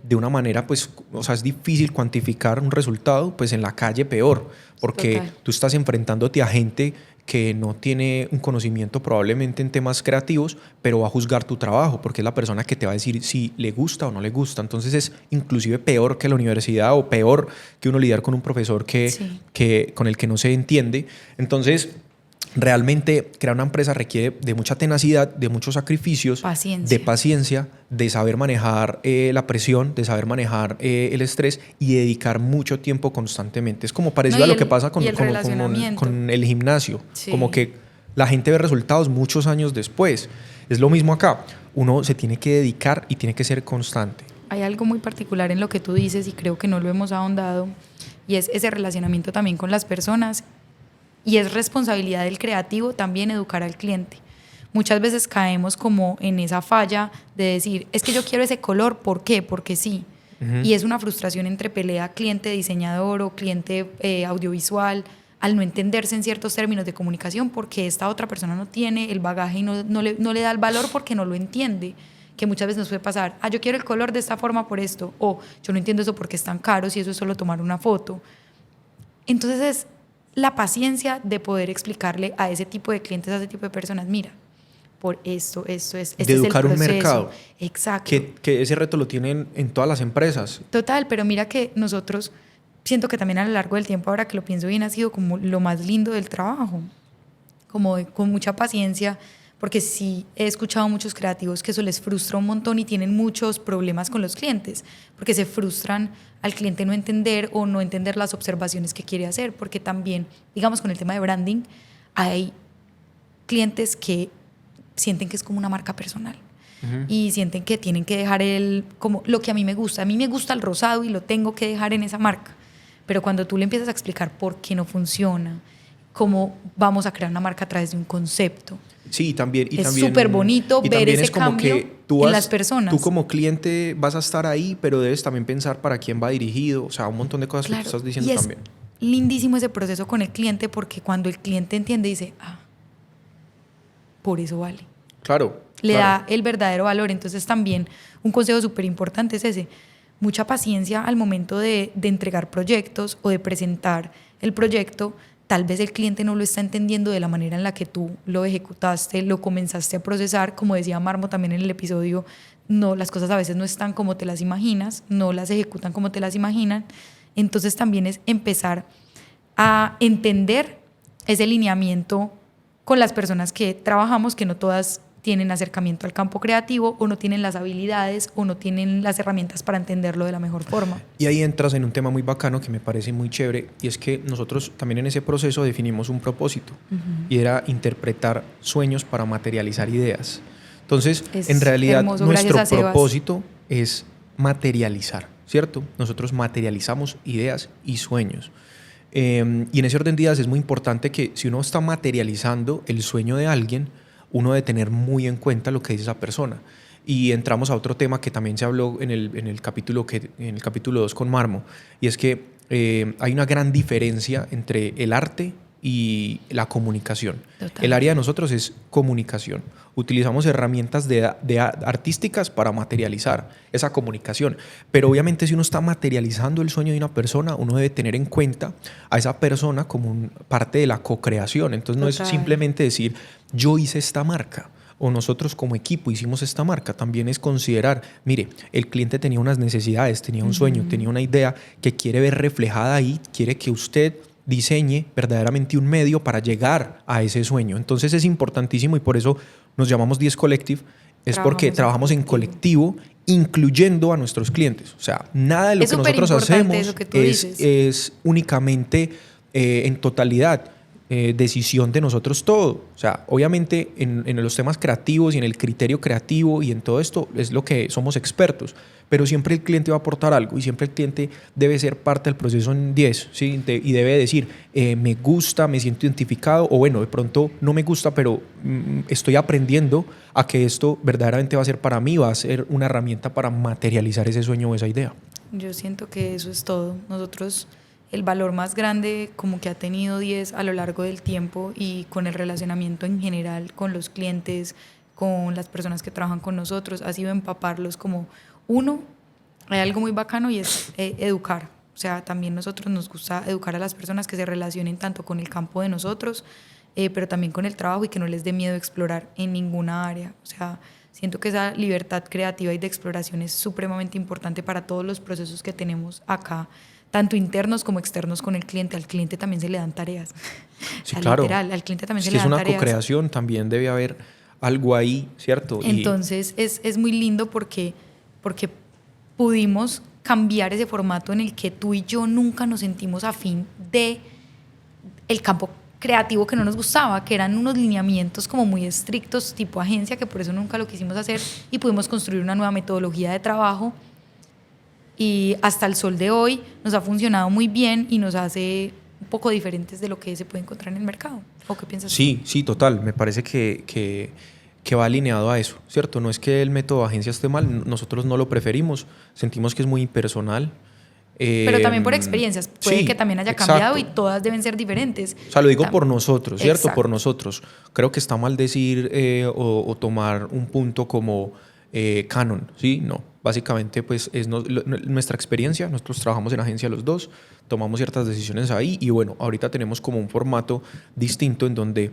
de una manera, pues, o sea, es difícil cuantificar un resultado, pues en la calle peor, porque Total. tú estás enfrentándote a gente que no tiene un conocimiento probablemente en temas creativos, pero va a juzgar tu trabajo, porque es la persona que te va a decir si le gusta o no le gusta. Entonces es inclusive peor que la universidad o peor que uno lidiar con un profesor con el que no se entiende. Entonces, realmente crear una empresa requiere de mucha tenacidad, de muchos sacrificios, de paciencia, de saber manejar la presión, de saber manejar el estrés y dedicar mucho tiempo constantemente. Es como parecido a lo que pasa con el gimnasio, sí. Como que la gente ve resultados muchos años después. Es lo mismo acá, uno se tiene que dedicar y tiene que ser constante. Hay algo muy particular en lo que tú dices y creo que no lo hemos ahondado, y es ese relacionamiento también con las personas. Y es responsabilidad del creativo también educar al cliente. Muchas veces caemos como en esa falla de decir, es que yo quiero ese color, ¿por qué? Porque sí. Y es una frustración entre pelea cliente-diseñador o cliente audiovisual, al no entenderse en ciertos términos de comunicación porque esta otra persona no tiene el bagaje y no le da el valor porque no lo entiende. Que muchas veces nos puede pasar, yo quiero el color de esta forma por esto, o yo no entiendo eso porque es tan caro si eso es solo tomar una foto. Entonces es la paciencia de poder explicarle a ese tipo de clientes, a ese tipo de personas, mira, por esto es, este de educar es el un proceso. mercado. Exacto. Que ese reto lo tienen en todas las empresas. Total, pero mira que nosotros, siento que también a lo largo del tiempo, ahora que lo pienso bien, ha sido como lo más lindo del trabajo, como con mucha paciencia, porque sí he escuchado muchos creativos que eso les frustra un montón y tienen muchos problemas con los clientes, porque se frustran al cliente no entender o no entender las observaciones que quiere hacer, porque también, digamos, con el tema de branding, hay clientes que sienten que es como una marca personal y sienten que tienen que dejar como lo que a mí me gusta. A mí me gusta el rosado y lo tengo que dejar en esa marca, pero cuando tú le empiezas a explicar por qué no funciona, cómo vamos a crear una marca a través de un concepto. Sí, también. Es súper bonito ver ese cambio en las personas. Tú como cliente vas a estar ahí, pero debes también pensar para quién va dirigido. O sea, un montón de cosas que tú estás diciendo y es también. Lindísimo ese proceso con el cliente porque cuando el cliente entiende dice, por eso vale. Claro. Le da el verdadero valor. Entonces también un consejo súper importante es ese. Mucha paciencia al momento de entregar proyectos o de presentar el proyecto. Tal vez el cliente no lo está entendiendo de la manera en la que tú lo ejecutaste, lo comenzaste a procesar. Como decía Marmo también en el episodio, no, las cosas a veces no están como te las imaginas, no las ejecutan como te las imaginan. Entonces también es empezar a entender ese lineamiento con las personas que trabajamos, que no todas tienen acercamiento al campo creativo o no tienen las habilidades o no tienen las herramientas para entenderlo de la mejor forma. Y ahí entras en un tema muy bacano que me parece muy chévere, y es que nosotros también en ese proceso definimos un propósito y era interpretar sueños para materializar ideas. Entonces, en realidad hermoso. Nuestro propósito es materializar, ¿cierto? Nosotros materializamos ideas y sueños. Y en ese orden de ideas es muy importante que si uno está materializando el sueño de alguien, uno debe tener muy en cuenta lo que dice esa persona. Y entramos a otro tema que también se habló en el capítulo 2 con Marmo, y es que hay una gran diferencia entre el arte y la comunicación. Total. El área de nosotros es comunicación. Utilizamos herramientas artísticas para materializar esa comunicación. Pero obviamente si uno está materializando el sueño de una persona, uno debe tener en cuenta a esa persona como parte de la co-creación. Entonces no Total. es simplemente decir, yo hice esta marca, o nosotros como equipo hicimos esta marca. También es considerar, mire, el cliente tenía unas necesidades, tenía un sueño, tenía una idea que quiere ver reflejada ahí, quiere que usted diseñe verdaderamente un medio para llegar a ese sueño. Entonces es importantísimo, y por eso nos llamamos 10 Collective, porque trabajamos en colectivo, incluyendo a nuestros clientes. O sea, nada de lo que nosotros hacemos es únicamente en totalidad. decisión de nosotros todo. O sea, obviamente en los temas creativos y en el criterio creativo y en todo esto es lo que somos expertos, pero siempre el cliente va a aportar algo y siempre el cliente debe ser parte del proceso en 10, ¿sí? Y debe decir, me gusta, me siento identificado, o bueno, de pronto no me gusta, pero estoy aprendiendo a que esto verdaderamente va a ser para mí, va a ser una herramienta para materializar ese sueño o esa idea. Yo siento que eso es todo. Nosotros, el valor más grande como que ha tenido 10 a lo largo del tiempo y con el relacionamiento en general con los clientes, con las personas que trabajan con nosotros, ha sido empaparlos como uno, hay algo muy bacano y es educar. O sea, también nosotros nos gusta educar a las personas que se relacionen tanto con el campo de nosotros, pero también con el trabajo y que no les dé miedo explorar en ninguna área. O sea, siento que esa libertad creativa y de exploración es supremamente importante para todos los procesos que tenemos acá, tanto internos como externos con el cliente. Al cliente también se le dan tareas. Sí, claro. Literal, al cliente también se le dan tareas. Es una co-creación, también debe haber algo ahí, ¿cierto? Entonces es muy lindo porque pudimos cambiar ese formato en el que tú y yo nunca nos sentimos afín de el campo creativo que no nos gustaba, que eran unos lineamientos como muy estrictos tipo agencia, que por eso nunca lo quisimos hacer, y pudimos construir una nueva metodología de trabajo y hasta el sol de hoy nos ha funcionado muy bien y nos hace un poco diferentes de lo que se puede encontrar en el mercado. ¿O qué piensas? Sí, total. Me parece que va alineado a eso, ¿cierto? No es que el método agencia esté mal, nosotros no lo preferimos, sentimos que es muy impersonal. Pero también por experiencias, puede sí, que también haya cambiado y todas deben ser diferentes. O sea, lo digo por nosotros, ¿cierto? Exacto. Por nosotros. Creo que está mal decir o tomar un punto como canon, ¿sí? No, básicamente pues es nuestra experiencia, nosotros trabajamos en agencia los dos, tomamos ciertas decisiones ahí y bueno, ahorita tenemos como un formato distinto en donde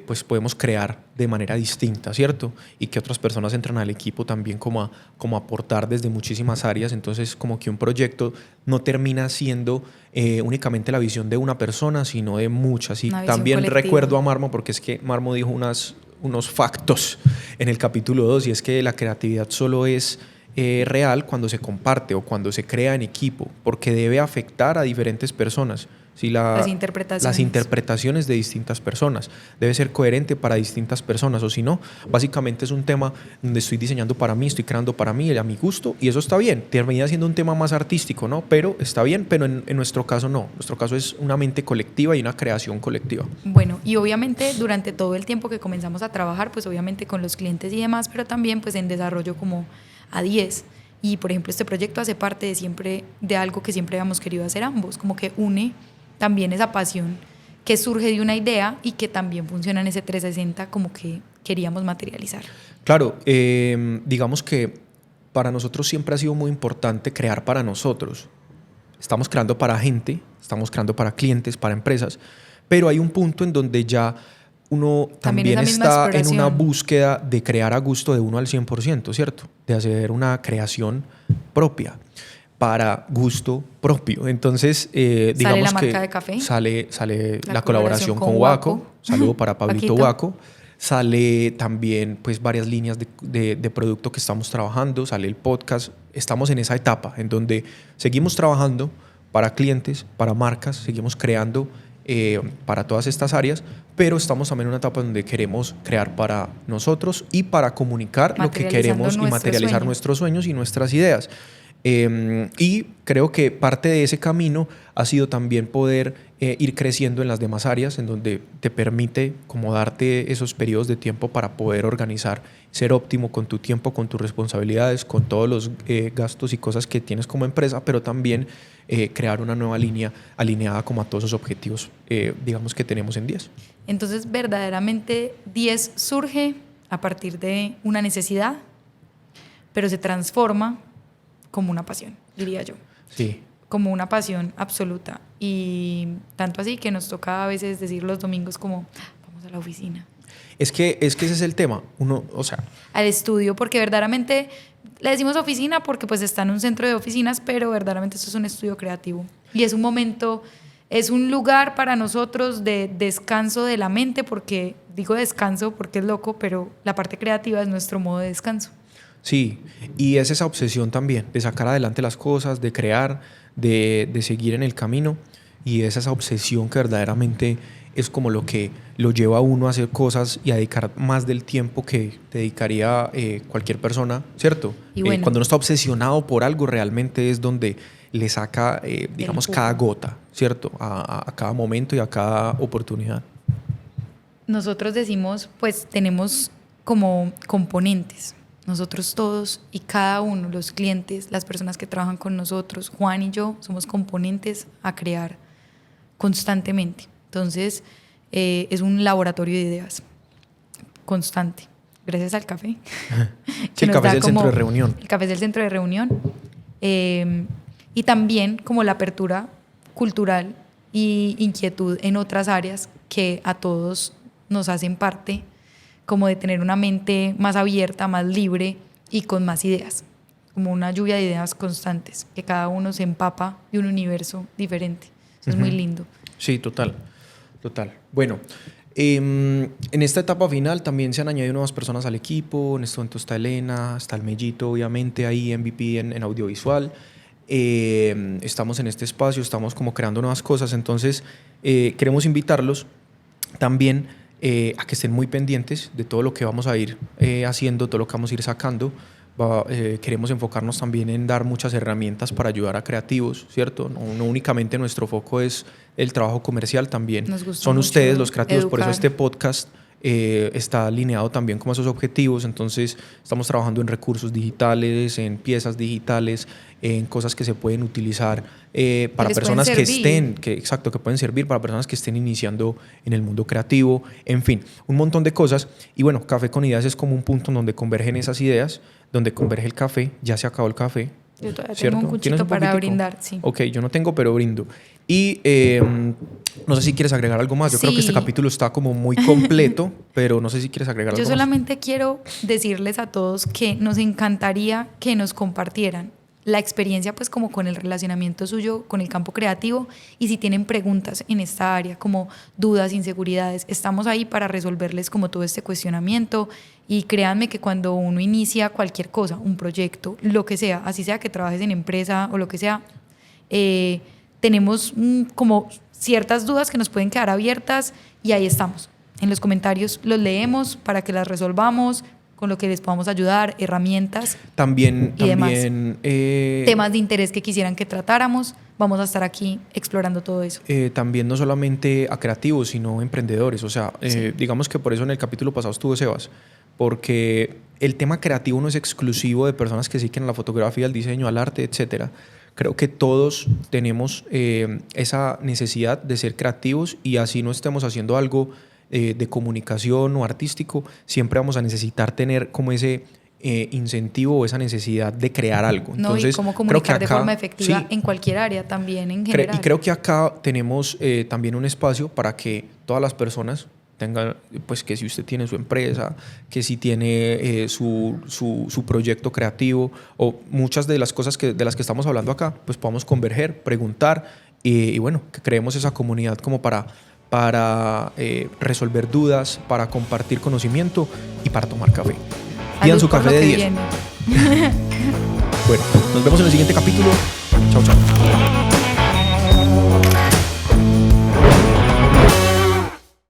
pues podemos crear de manera distinta, ¿cierto? Y que otras personas entran al equipo también como a aportar desde muchísimas áreas, entonces como que un proyecto no termina siendo únicamente la visión de una persona, sino de muchas. Y también colectiva. Recuerdo a Marmo, porque es que Marmo dijo unos factos en el capítulo 2 y es que la creatividad solo es real cuando se comparte o cuando se crea en equipo, porque debe afectar a diferentes personas. Si las interpretaciones de distintas personas. Debe ser coherente para distintas personas, o si no, básicamente es un tema donde estoy diseñando para mí, estoy creando para mí, a mi gusto, y eso está bien. Termina siendo un tema más artístico, ¿no? Pero está bien, pero en nuestro caso no. Nuestro caso es una mente colectiva y una creación colectiva. Bueno, y obviamente durante todo el tiempo que comenzamos a trabajar, pues obviamente con los clientes y demás, pero también pues en desarrollo como a 10. Y por ejemplo, este proyecto hace parte de algo que siempre habíamos querido hacer ambos, como que une también esa pasión que surge de una idea y que también funciona en ese 360 como que queríamos materializar. Claro, digamos que para nosotros siempre ha sido muy importante crear para nosotros. Estamos creando para gente, estamos creando para clientes, para empresas, pero hay un punto en donde ya uno también está en una búsqueda de crear a gusto de uno al 100%, ¿cierto? De hacer una creación propia. Para gusto propio. Entonces, digamos sale la que marca de café. Sale la colaboración con Waco. Saludo para Pablito Waco. Sale también pues varias líneas de producto que estamos trabajando. Sale el podcast. Estamos en esa etapa en donde seguimos trabajando para clientes, para marcas, seguimos creando para todas estas áreas, pero estamos también en una etapa donde queremos crear para nosotros y para comunicar lo que queremos y materializar nuestros sueños y nuestras ideas. Y creo que parte de ese camino ha sido también poder ir creciendo en las demás áreas, en donde te permite como darte esos periodos de tiempo para poder organizar, ser óptimo con tu tiempo, con tus responsabilidades, con todos los gastos y cosas que tienes como empresa, pero también crear una nueva línea alineada como a todos esos objetivos, digamos, que tenemos en 10. Entonces, verdaderamente 10 surge a partir de una necesidad, pero se transforma como una pasión, diría yo. Sí. Como una pasión absoluta. Y tanto así que nos toca a veces decir los domingos como, vamos a la oficina. Es que ese es el tema. Al estudio, porque verdaderamente le decimos oficina porque pues está en un centro de oficinas, pero verdaderamente esto es un estudio creativo. Y es un momento, es un lugar para nosotros de descanso de la mente, porque digo descanso porque es loco, pero la parte creativa es nuestro modo de descanso. Sí, y es esa obsesión también de sacar adelante las cosas, de crear, de seguir en el camino, y es esa obsesión que verdaderamente es como lo que lo lleva a uno a hacer cosas y a dedicar más del tiempo que dedicaría cualquier persona, ¿cierto? Y bueno, cuando uno está obsesionado por algo, realmente es donde le saca, digamos, cada gota, ¿cierto? A cada momento y a cada oportunidad. Nosotros decimos, pues tenemos como componentes, nosotros todos y cada uno, los clientes, las personas que trabajan con nosotros, Juan y yo, somos componentes a crear constantemente. Entonces, es un laboratorio de ideas constante, gracias al café. Sí, el café es el centro de reunión. El café es el centro de reunión. Y también como la apertura cultural y inquietud en otras áreas que a todos nos hacen parte, como de tener una mente más abierta, más libre y con más ideas, como una lluvia de ideas constantes, que cada uno se empapa de un universo diferente. Eso es muy lindo. Sí, total. Bueno, en esta etapa final también se han añadido nuevas personas al equipo. En este momento está Elena, está el Mellito, obviamente, ahí MVP en audiovisual. Estamos en este espacio, estamos como creando nuevas cosas, entonces queremos invitarlos también a que estén muy pendientes de todo lo que vamos a ir haciendo, todo lo que vamos a ir sacando. Queremos enfocarnos también en dar muchas herramientas para ayudar a creativos, ¿cierto? No únicamente nuestro foco es el trabajo comercial, también son ustedes los creativos, educar. Por eso este podcast está alineado también con esos objetivos. Entonces estamos trabajando en recursos digitales, en piezas digitales, en cosas que se pueden utilizar para personas que estén, que pueden servir para personas que estén iniciando en el mundo creativo, en fin, un montón de cosas. Y bueno, Café con Ideas es como un punto en donde convergen esas ideas, donde converge el café. Ya se acabó el café. Yo todavía tengo un cuchito para brindar, sí. Ok, yo no tengo, pero brindo. Y no sé si quieres agregar algo más. Yo creo que este capítulo está como muy completo, pero no sé si quieres agregar algo más. Yo solamente quiero decirles a todos que nos encantaría que nos compartieran la experiencia, pues como con el relacionamiento suyo con el campo creativo, y si tienen preguntas en esta área, como dudas, inseguridades, estamos ahí para resolverles como todo este cuestionamiento. Y créanme que cuando uno inicia cualquier cosa, un proyecto, lo que sea, así sea que trabajes en empresa o lo que sea, tenemos como ciertas dudas que nos pueden quedar abiertas, y ahí estamos. En los comentarios los leemos para que las resolvamos, con lo que les podamos ayudar, herramientas también temas de interés que quisieran que tratáramos. Vamos a estar aquí explorando todo eso. También no solamente a creativos, sino emprendedores. O sea, digamos que por eso en el capítulo pasado estuvo Sebas, porque el tema creativo no es exclusivo de personas que siguen la fotografía, el diseño, al arte, etcétera. Creo que todos tenemos esa necesidad de ser creativos, y así no estemos haciendo algo de comunicación o artístico, siempre vamos a necesitar tener como ese incentivo o esa necesidad de crear algo. Entonces, y cómo comunicar de forma efectiva en cualquier área, también en general. Y creo que acá tenemos también un espacio para que todas las personas tengan, pues que si usted tiene su empresa, que si tiene su proyecto creativo, o muchas de las cosas de las que estamos hablando acá, pues podamos converger, preguntar y bueno, que creemos esa comunidad como para resolver dudas, para compartir conocimiento y para tomar café. Pidan su café de 10. Bueno, nos vemos en el siguiente capítulo. Chao, chao.